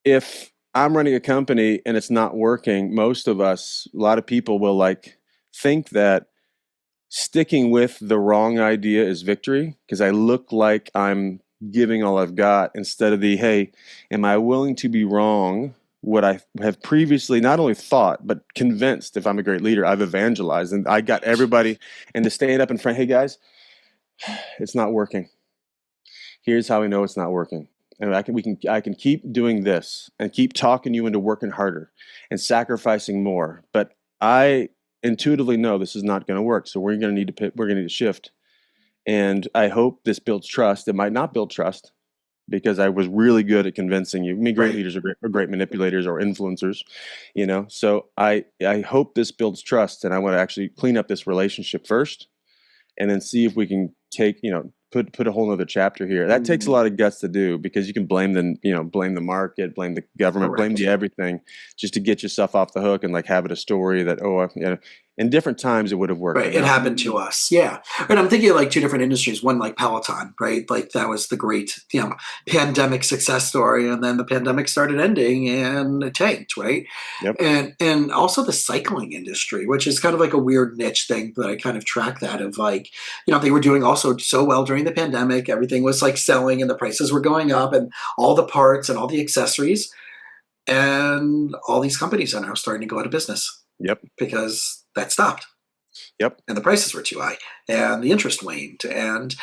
if I'm running a company and it's not working, most of us, a lot of people will like think that sticking with the wrong idea is victory because I look like I'm giving all I've got instead of the, hey, am I willing to be wrong? What I have previously not only thought, but convinced, if I'm a great leader, I've evangelized and I got everybody, and to stand up in front, hey guys, it's not working. Here's how we know it's not working. And I can keep doing this and keep talking you into working harder and sacrificing more. But I intuitively know this is not going to work. So we're going to need to shift. And I hope this builds trust. It might not build trust because I was really good at convincing you. I mean, great Right. leaders are great manipulators or influencers, So I hope this builds trust, and I want to actually clean up this relationship first and then see if we can take, put a whole nother chapter here. That takes a Mm, lot of guts to do because you can blame the market, blame the government, blame correct. the everything just to get yourself off the hook and like have it a story that, in different times it would have worked, Right. It happened to us. Yeah. And I'm thinking of like two different industries. One like Peloton, right? Like that was the great, pandemic success story. And then the pandemic started ending and it tanked, right? Yep. And also the cycling industry, which is kind of like a weird niche thing that I kind of track that of like, they were doing also so well during the pandemic. Everything was like selling and the prices were going up and all the parts and all the accessories. And all these companies are now starting to go out of business Yep. because that stopped Yep. and the prices were too high and the interest waned. And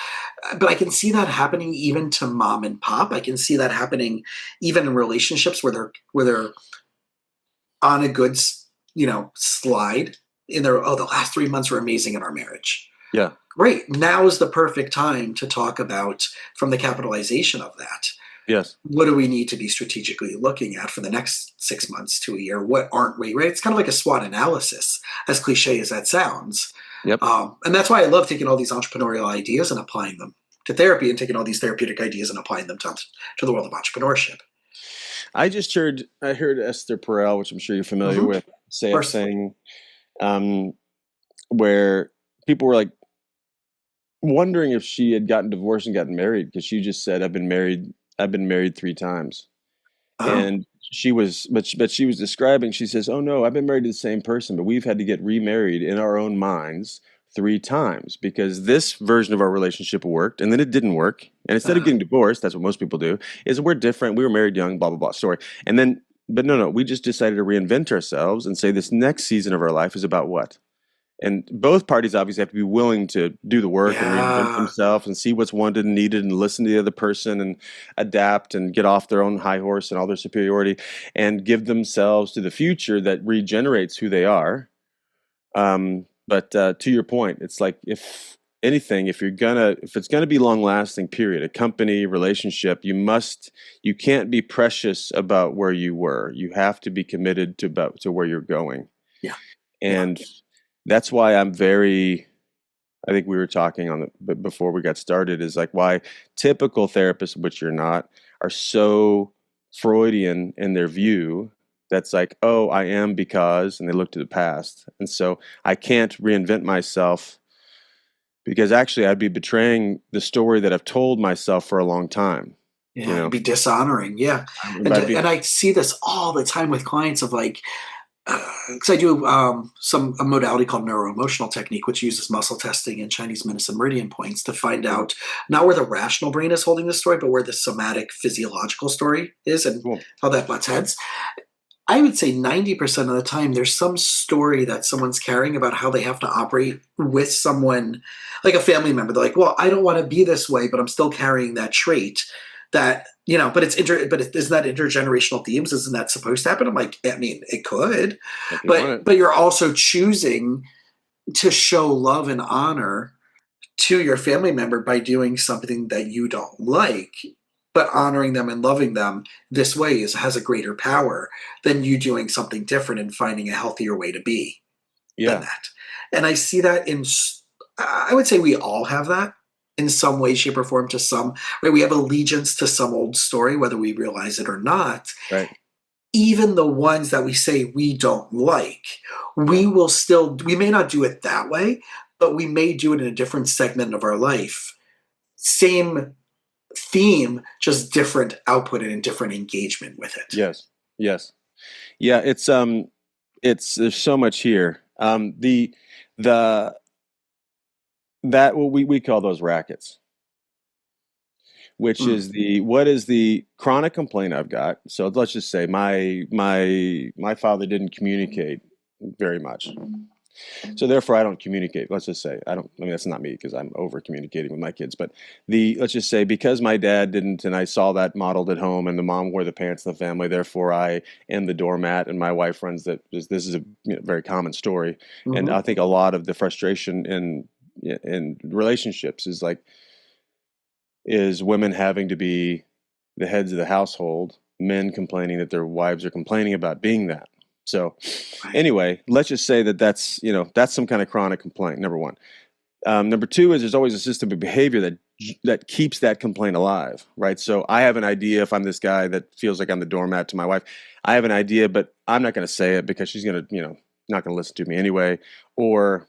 but I can see that happening even to mom and pop. I can see that happening even in relationships where they're on a good slide in their, oh, the last 3 months were amazing in our marriage. Yeah. Great, now is the perfect time to talk about, from the capitalization of that, Yes. what do we need to be strategically looking at for the next 6 months to a year? What aren't we, right? It's kind of like a SWOT analysis, as cliche as that sounds. Yep. And that's why I love taking all these entrepreneurial ideas and applying them to therapy, and taking all these therapeutic ideas and applying them to the world of entrepreneurship. I heard Esther Perel, which I'm sure you're familiar Mm-hmm. with, say a First, thing um, where people were like wondering if she had gotten divorced and gotten married because she just said, I've been married 3 times. oh, And she was describing, she says, oh no, I've been married to the same person, but we've had to get remarried in our own minds 3 times because this version of our relationship worked and then it didn't work. And instead of uh, getting divorced, that's what most people do, is we're different. We were married young, blah, blah, blah story. And then, but no, we just decided to reinvent ourselves and say this next season of our life is about what? And both parties obviously have to be willing to do the work and reinvent yeah, themselves and see what's wanted and needed and listen to the other person and adapt and get off their own high horse and all their superiority and give themselves to the future that regenerates who they are. But to your point, it's like if anything, if it's gonna be long lasting, period, a company relationship, you can't be precious about where you were. You have to be committed to where you're going. yeah, yeah, And that's why I think we were talking before we got started is like why typical therapists, which you're not, are so Freudian in their view. That's like, oh, I am because, and they look to the past. And so I can't reinvent myself because actually I'd be betraying the story that I've told myself for a long time. You yeah. It'd know, be dishonoring, yeah. I'd And be, I see this all the time with clients of like, because I do some a modality called neuroemotional technique, which uses muscle testing and Chinese medicine meridian points to find Mhm. out not where the rational brain is holding the story, but where the somatic physiological story is and Cool. how that butts heads. I would say 90% of the time, there's some story that someone's carrying about how they have to operate with someone, like a family member. They're like, well, I don't want to be this way, but I'm still carrying that trait that, but isn't that intergenerational themes? Isn't that supposed to happen? I'm like, I mean, it could, If you but, want it. but you're also choosing to show love and honor to your family member by doing something that you don't like, but honoring them and loving them this way has a greater power than you doing something different and finding a healthier way to be than Yeah. that. And I see that I would say we all have that in some way, shape, or form to some, right? We have allegiance to some old story, whether we realize it or not. Right. Even the ones that we say we don't like, we may not do it that way, but we may do it in a different segment of our life. Same theme, just different output and different engagement with it. Yes. Yes. Yeah. It's there's so much here. The that what we call those rackets, which Mm, is what is the chronic complaint I've got. So let's just say my father didn't communicate very much. So therefore, I don't communicate. Let's just say I don't. I mean, that's not me because I'm over communicating with my kids. But let's just say because my dad didn't, and I saw that modeled at home, and the mom wore the pants in the family. Therefore, I am the doormat, and my wife runs that. This is a very common story, and hmm I think a lot of the frustration in relationships is women having to be the heads of the household, men complaining that their wives are complaining about being that. So Right. anyway, let's just say that that's some kind of chronic complaint. Number one. Number two is there's always a system of behavior that keeps that complaint alive, right? So I have an idea if I'm this guy that feels like I'm the doormat to my wife. I have an idea, but I'm not going to say it because she's going to, not going to listen to me anyway. Or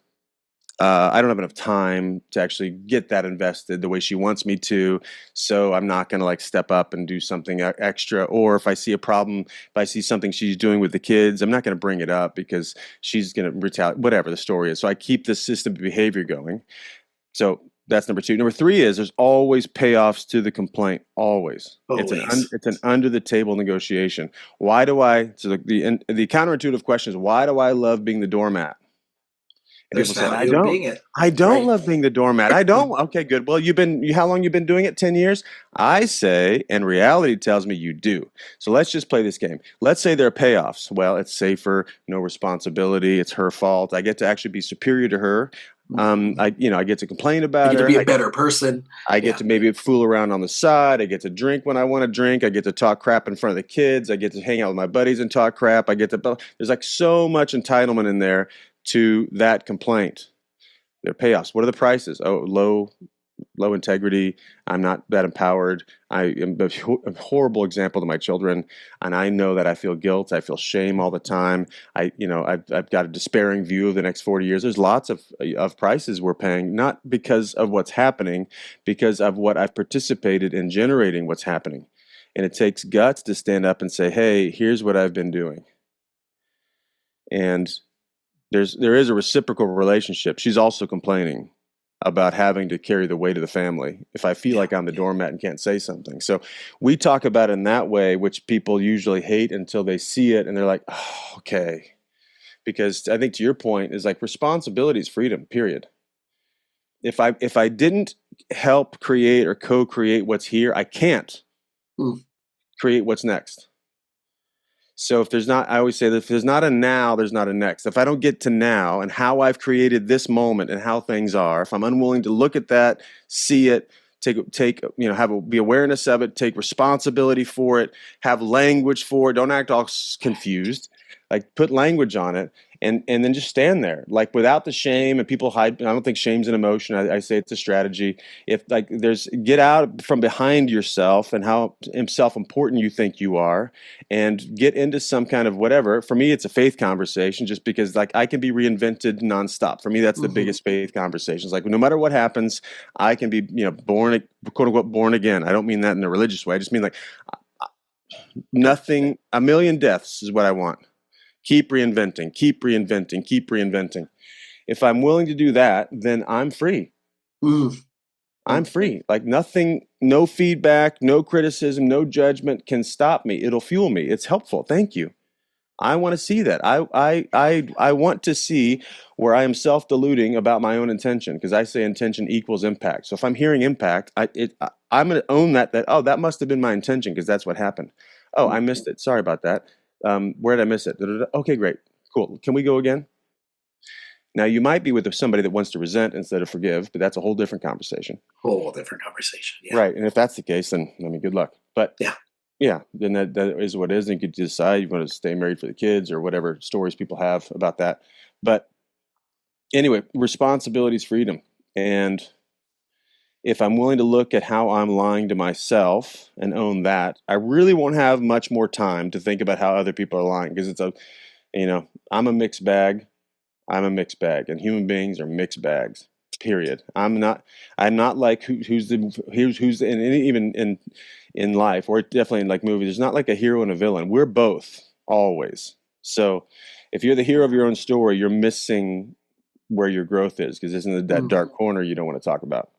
I don't have enough time to actually get that invested the way she wants me to. So I'm not going to like step up and do something extra. Or if I see a problem, if I see something she's doing with the kids, I'm not going to bring it up because she's going to retaliate, whatever the story is. So I keep this system of behavior going. So that's number two. Number three is there's always payoffs to the complaint. Always. Always. It's an under the table negotiation. Why do I? So the counterintuitive question is why do I love being the doormat? And There's people say, I value in don't. being it. I don't Right. love being the doormat. I don't. Okay, good. Well, how long you been doing it? 10 years? I say, and reality tells me you do. So let's just play this game. Let's say there are payoffs. Well, it's safer, no responsibility. It's her fault. I get to actually be superior to her. Mhm. I get to complain I about get to her. be a better person. I get Yeah. to maybe fool around on the side. I get to drink when I want to drink. I get to talk crap in front of the kids. I get to hang out with my buddies and talk crap. There's like so much entitlement in there to that complaint. Their payoffs. What are the prices? Oh, low integrity. I'm not that empowered. I am a horrible example to my children, and I know that I feel guilt. I feel shame all the time. I've got a despairing view of the next 40 years. There's lots of prices we're paying, not because of what's happening, because of what I've participated in generating what's happening. And it takes guts to stand up and say, "Hey, here's what I've been doing." And there is a reciprocal relationship. She's also complaining about having to carry the weight of the family if I feel Yeah. like I'm the doormat and can't say something. So we talk about it in that way, which people usually hate until they see it and they're like, oh, okay. Because I think to your point is like responsibility is freedom, period. If I didn't help create or co-create what's here, I can't Mm, create what's next. So if there's not, I always say that if there's not a now, there's not a next. If I don't get to now and how I've created this moment and how things are, if I'm unwilling to look at that, see it, be awareness of it, take responsibility for it, have language for it, don't act all confused, like put language on it, and then just stand there, like without the shame. And people hide. I don't think shame's an emotion. I say it's a strategy. If like there's get out from behind yourself and how self-important you think you are and get into some kind of whatever. For me, it's a faith conversation just because like I can be reinvented nonstop. For me, that's the hmm biggest faith conversations. Like no matter what happens, I can be, born, quote unquote, born again. I don't mean that in a religious way. I just mean like nothing, a million deaths is what I want. Keep reinventing, keep reinventing, keep reinventing. If I'm willing to do that, then I'm free. Mm. I'm free. Like nothing, no feedback, no criticism, no judgment can stop me. It'll fuel me. It's helpful. Thank you. I want to see that. I want to see where I am self-deluding about my own intention, because I say intention equals impact. So if I'm hearing impact, I'm going to own that oh, that must have been my intention because that's what happened. Oh, I missed it. Sorry about that. Where did I miss it? Da, da, da. Okay, great, cool. Can we go again? Now you might be with somebody that wants to resent instead of forgive, but that's a whole different conversation. Whole different conversation. Yeah. Right. And if that's the case, then I mean, good luck. But Yeah. yeah, then that is what it is. And you could decide you want to stay married for the kids or whatever stories people have about that. But anyway, responsibility is freedom. And if I'm willing to look at how I'm lying to myself and own that, I really won't have much more time to think about how other people are lying, because I'm a mixed bag. I'm a mixed bag, and human beings are mixed bags. Period. I'm not like who's in even in life, or definitely in like movies. There's not like a hero and a villain. We're both always. So if you're the hero of your own story, you're missing where your growth is, because it's in that Mm. dark corner you don't want to talk about.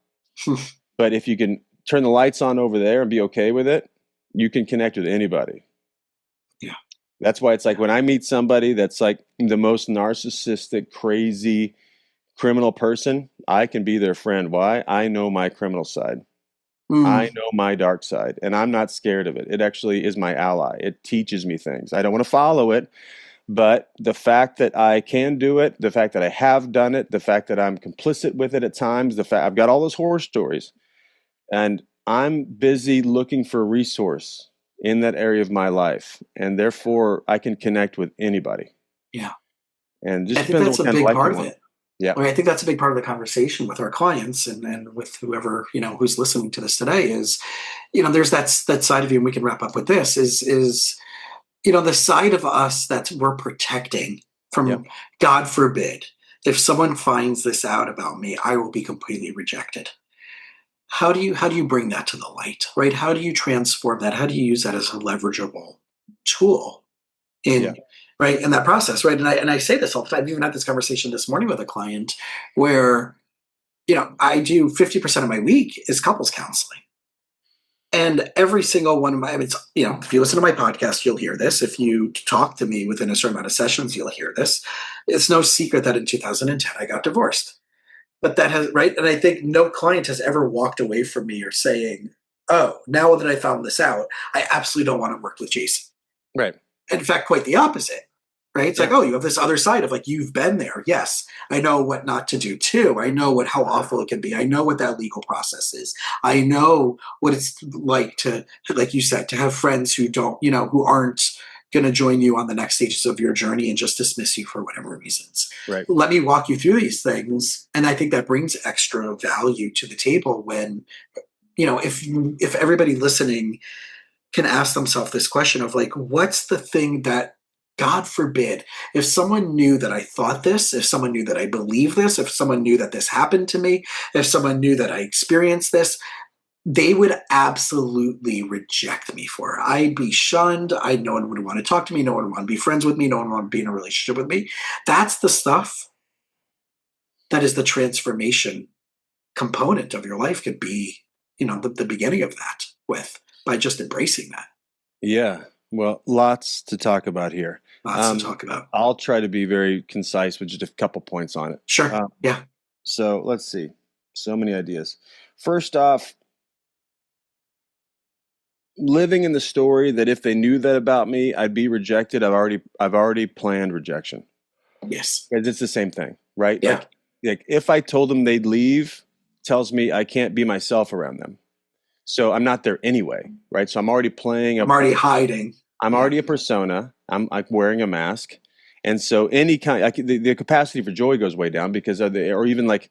But if you can turn the lights on over there and be okay with it, you can connect with anybody. Yeah. That's why it's like Yeah. when I meet somebody that's like the most narcissistic, crazy criminal person, I can be their friend. Why? I know my criminal side. Mm. I know my dark side, and I'm not scared of it. It actually is my ally. It teaches me things. I don't want to follow it, but the fact that I can do it, the fact that I have done it, the fact that I'm complicit with it at times, the fact I've got all those horror stories, and I'm busy looking for a resource in that area of my life, and therefore I can connect with anybody. Yeah. And it I just think depends on that's what a kind of big life you part of want. it. Yeah. I mean, I think that's a big part of the conversation with our clients and with whoever, who's listening to this today is, there's that side of you, and we can wrap up with this is, the side of us that we're protecting Yeah. from, God forbid, if someone finds this out about me, I will be completely rejected. How do you bring that to the light, right? How do you transform that? How do you use that as a leverageable tool Yeah. in right in that process, right? And I say this all the time. I even had this conversation this morning with a client where I do 50% of my week is couples counseling. And every single one of my, it's, if you listen to my podcast, you'll hear this. If you talk to me within a certain amount of sessions, you'll hear this. It's no secret that in 2010, I got divorced. But that has, right? And I think no client has ever walked away from me or saying, oh, now that I found this out, I absolutely don't want to work with Jason. Right. In fact, quite the opposite, right? It's like, Yeah. oh, you have this other side of like, you've been there. Yes, I know what not to do too. I know how awful it can be. I know what that legal process is. I know what it's like to, like you said, to have friends who don't, who aren't going to join you on the next stages of your journey and just dismiss you for whatever reasons. Right. Let me walk you through these things. And I think that brings extra value to the table when, if everybody listening can ask themselves this question of like, what's the thing that, God forbid, if someone knew that I thought this, if someone knew that I believe this, if someone knew that this happened to me, if someone knew that I experienced this, they would absolutely reject me for it. I'd be shunned. No one would want to talk to me. No one would want to be friends with me. No one would want to be in a relationship with me. That's the stuff that is the transformation component of your life could be, the beginning of that with by just embracing that. Yeah. Well, lots to talk about here. Lots to talk about. I'll try to be very concise with just a couple points on it. Sure. Yeah. So let's see. So many ideas. First off, living in the story that if they knew that about me, I'd be rejected. I've already planned rejection. Yes. It's the same thing, right? Yeah. Like if I told them they'd leave, tells me I can't be myself around them. So I'm not there anyway, right? So I'm already playing I'm already hiding. I'm Yeah. already a persona. I'm like wearing a mask, and so any kind, the capacity for joy goes way down because of or even like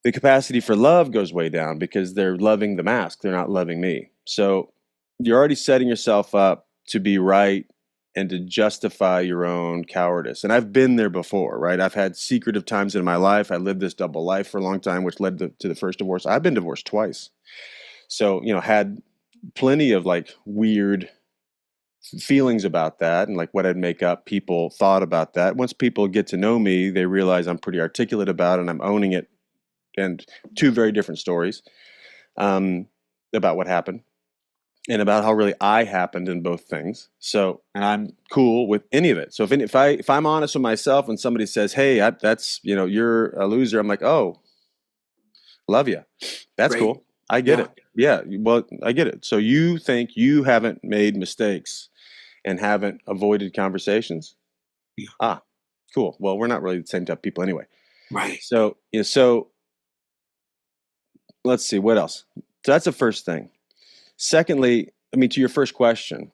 the capacity for love goes way down because they're loving the mask. They're not loving me. So you're already setting yourself up to be right and to justify your own cowardice. And I've been there before, right? I've had secretive times in my life. I lived this double life for a long time, which led to the first divorce. I've been divorced twice. So, had plenty of like weird feelings about that and like what I'd make up people thought about that. Once people get to know me, they realize I'm pretty articulate about it and I'm owning it. And two very different stories um, about what happened and about how really I happened in both things. So, and I'm cool with any of it. So if I'm honest with myself and somebody says, "Hey, that's you're a loser," I'm like, "Oh, love you. That's Great. cool. I get Yeah. it. Yeah, well, I get it. So you think you haven't made mistakes and haven't avoided conversations? Yeah. Ah, cool. Well, we're not really the same type of people anyway. Right. So, so let's see what else. So that's the first thing. Secondly, I mean, to your first question,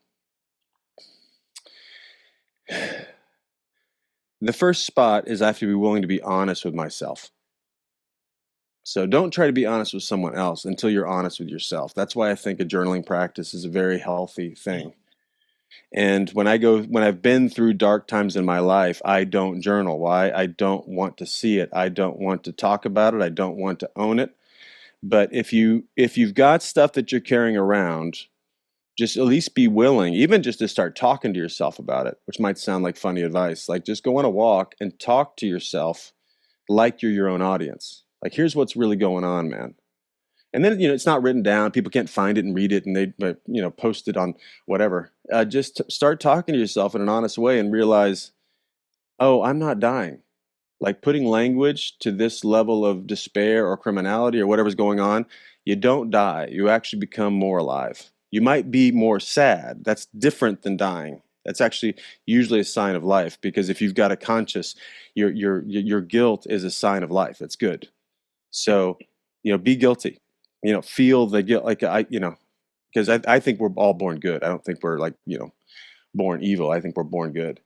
the first spot is I have to be willing to be honest with myself. So don't try to be honest with someone else until you're honest with yourself. That's why I think a journaling practice is a very healthy Yeah. thing. And when I've been through dark times in my life, I don't journal. Why? I don't want to see it. I don't want to talk about it. I don't want to own it. But if you've got stuff that you're carrying around, just at least be willing, even just to start talking to yourself about it, which might sound like funny advice. Like just go on a walk and talk to yourself like you're your own audience. Like here's what's really going on, man. And then it's not written down. People can't find it and read it, and they post it on whatever. Just start talking to yourself in an honest way and realize, oh, I'm not dying. Like putting language to this level of despair or criminality or whatever's going on, you don't die. You actually become more alive. You might be more sad. That's different than dying. That's actually usually a sign of life because if you've got a conscious, your guilt is a sign of life. It's good. So, be guilty. Feel the guilt. Like because I think we're all born good. I don't think we're like born evil. I think we're born good.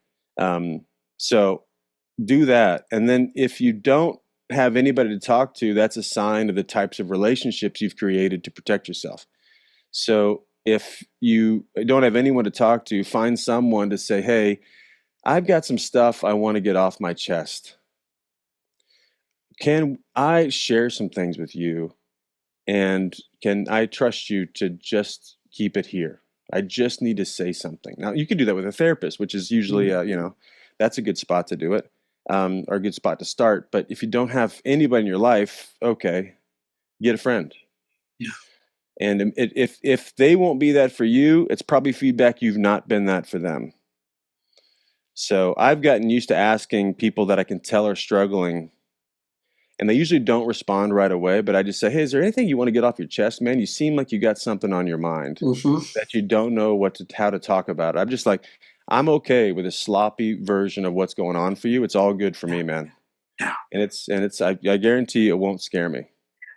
So do that. And then if you don't have anybody to talk to, that's a sign of the types of relationships you've created to protect yourself. So if you don't have anyone to talk to, find someone to say, hey, I've got some stuff I want to get off my chest. Can I share some things with you? And can I trust you to just keep it here? I just need to say something. Now, you can do that with a therapist, which is usually, Mm. that's a good spot to do it, or a good spot to start. But if you don't have anybody in your life, okay, get a friend. Yeah. And if they won't be that for you, it's probably feedback you've not been that for them. So I've gotten used to asking people that I can tell are struggling, and they usually don't respond right away, but I just say, hey, is there anything you want to get off your chest, man? You seem like you got something on your mind Hmm. that you don't know how to talk about. I'm just like, I'm okay with a sloppy version of what's going on for you. It's all good for Yeah. me, man. Yeah. I guarantee it won't scare me.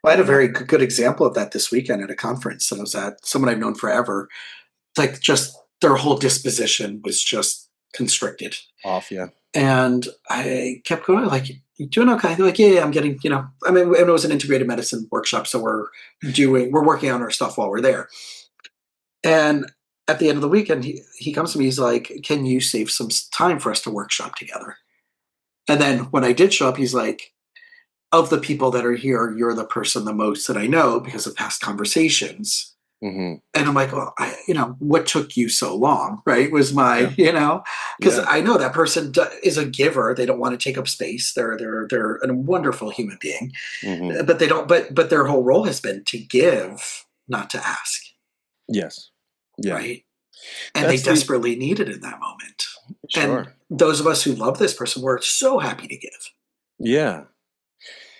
Well, I had a very good example of that this weekend at a conference that I was at. Someone I've known forever. Like just their whole disposition was just constricted. Off, yeah. And I kept going, like, you doing okay? They're like, yeah, I'm getting, I mean, it was an integrated medicine workshop. So we're working on our stuff while we're there. And at the end of the weekend, he comes to me, he's like, can you save some time for us to workshop together? And then when I did show up, he's like, of the people that are here, you're the person the most that I know because of past conversations. Hmm. And I'm like, well, what took you so long? Right. Was Yeah. because Yeah. I know that person is a giver. They don't want to take up space. They're a wonderful human being, Hmm. but they don't, but their whole role has been to give, not to ask. Yes. Yeah. Right. And they That's the, desperately need it in that moment. And sure. those of us who love this person, we're so happy to give. Yeah.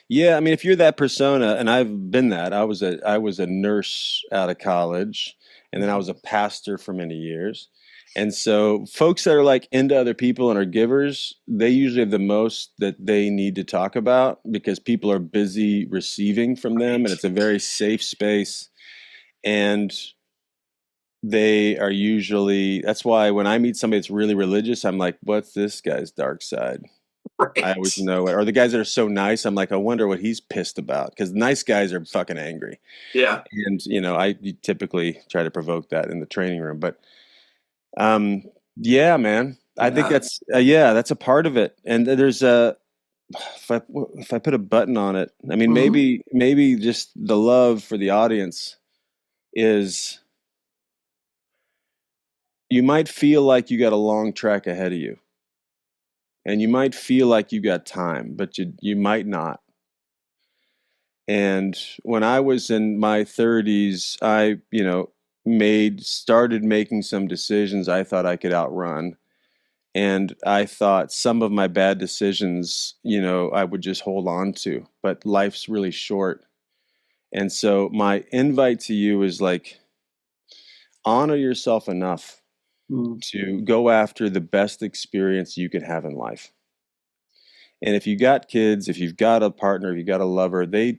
Yeah, I mean, if you're that persona, and I've been that, I was a nurse out of college, and then I was a pastor for many years. And so folks that are like into other people and are givers, they usually have the most that they need to talk about because people are busy receiving from them, and Right. it's a very safe space. And they are usually, that's why when I meet somebody that's really religious, I'm like, what's this guy's dark side? I always Right. know it. Or the guys that are so nice, I'm like, I wonder what he's pissed about because nice guys are fucking angry. Yeah. And I typically try to provoke that in the training room. But um, yeah, man, I think Yeah. that's a part of it. And there's a if I put a button on it, I mean, Hmm. maybe just the love for the audience is you might feel like you got a long track ahead of you, and you might feel like you got time, but you might not. And when I was in my 30s, I, started making some decisions I thought I could outrun. And I thought some of my bad decisions, I would just hold on to, but life's really short. And so my invite to you is like, honor yourself enough Mm. to go after the best experience you can have in life. And if you got kids, if you've got a partner, if you got a lover, I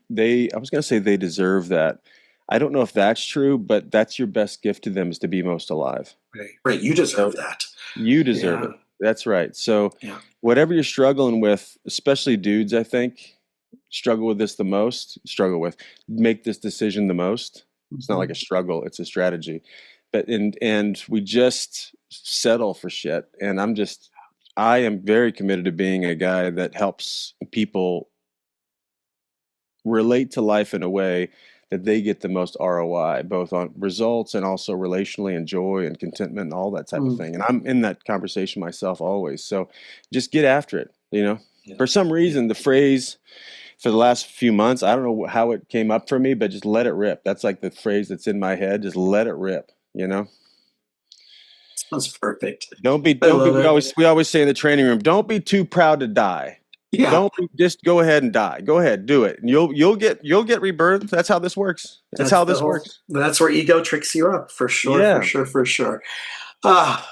was going to say they deserve that. I don't know if that's true, but that's your best gift to them, is to be most alive. Right. Right. You deserve So that. you deserve Yeah. it. That's right. So Yeah. whatever you're struggling with, especially dudes, I think, struggle with, make this decision the most. It's not like a Mhm. struggle, it's a strategy. But and we just settle for shit. And I am very committed to being a guy that helps people relate to life in a way that they get the most ROI, both on results and also relationally, and joy and contentment and all that type of Mm. thing. And I'm in that conversation myself always. So just get after it. Yeah. For some Yeah. reason, the phrase for the last few months, I don't know how it came up for me, but just let it rip. That's like the phrase that's in my head. Just let it rip. Sounds perfect. I Don't be, love it. we always say in the training room, don't be too proud to die. Yeah. Just go ahead and die. Go ahead, do it. And you'll get rebirth. That's how this works. That's That's how the this whole, works. that's where ego tricks you up, for sure, for Yeah. sure, for sure. Ah,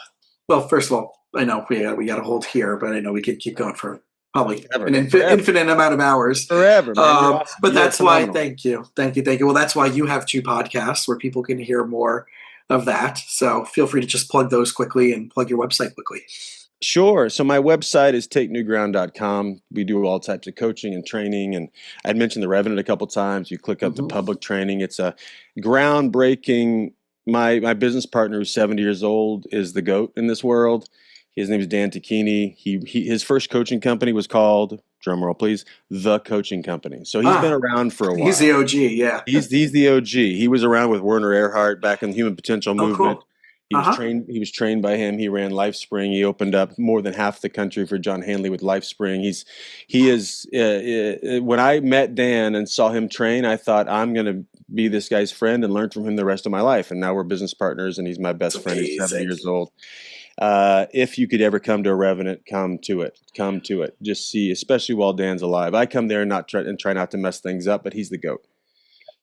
well, first of all, I know we got to hold here, but I know we could keep going for probably an Forever. infinite amount of hours. Forever, man. You're awesome. But You're that's why, phenomenal. thank you, thank you, thank you. Well, that's why you have two podcasts where people can hear more of that. So feel free to just plug those quickly and plug your website quickly. Sure. So my website is takenewground.com. We do all types of coaching and training. And I'd mentioned the Revenant a couple times. You click up the Hmm. public training. It's a groundbreaking. My business partner, who's 70 years old, is the GOAT in this world. His name is Dan Tacchini. His first coaching company was called, drumroll please, The Coaching Company. So he's been Ah, around for a he's the while. OG. Yeah. He's the OG. He was around with Werner Erhard back in the Human Potential Oh, movement. cool. Uh huh. He was trained by him. He ran LifeSpring. He opened up more than half the country for John Hanley with LifeSpring. He is when I met Dan and saw him train, I thought, I'm going to be this guy's friend and learn from him the rest of my life. And now we're business partners, and he's my It's best friend. He's 70 amazing. years old. If you could ever come to a Revenant, come to it. Come to it. Just see, especially while Dan's alive. I come there and try not to mess things up, but he's the GOAT.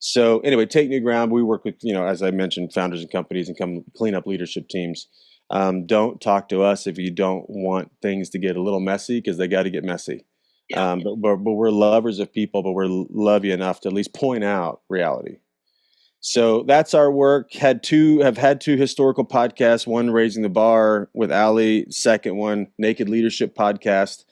So anyway, Take New Ground. We work with, as I mentioned, founders and companies, and come clean up leadership teams. Don't talk to us if you don't want things to get a little messy, because they got to get messy. Yeah. But we're lovers of people, but we're love you enough to at least point out reality. So that's our work. Have had two historical podcasts. One, Raising the Bar with Ali. Second one, Naked Leadership podcast.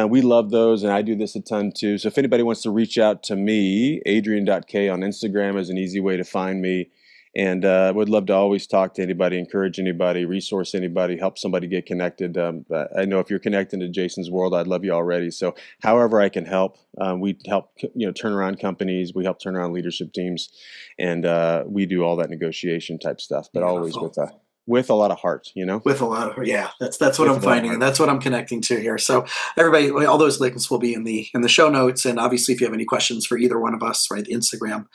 We love those, and I do this a ton too. So if anybody wants to reach out to me, Adrian.K on Instagram is an easy way to find me. And would love to always talk to anybody, encourage anybody, resource anybody, help somebody get connected. I know if you're connected to Jason's world, I'd love you already. So however I can help, we help turn around companies, we help turn around leadership teams, and we do all that negotiation type stuff, but always Beautiful. with a lot of heart. With a lot of, yeah, that's what With I'm a lot of finding, and heart. that's what I'm connecting to here. So everybody, all those links will be in the show notes, and obviously if you have any questions for either one of us, right, the Instagram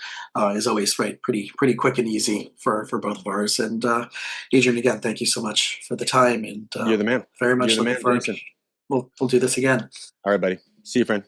is always right, pretty quick and easy for both of ours. And Adrian, again, thank you so much for the time, and You're the man. very You're much the looking man, forward. Jason. We'll do this again. All right, buddy. See you, friend.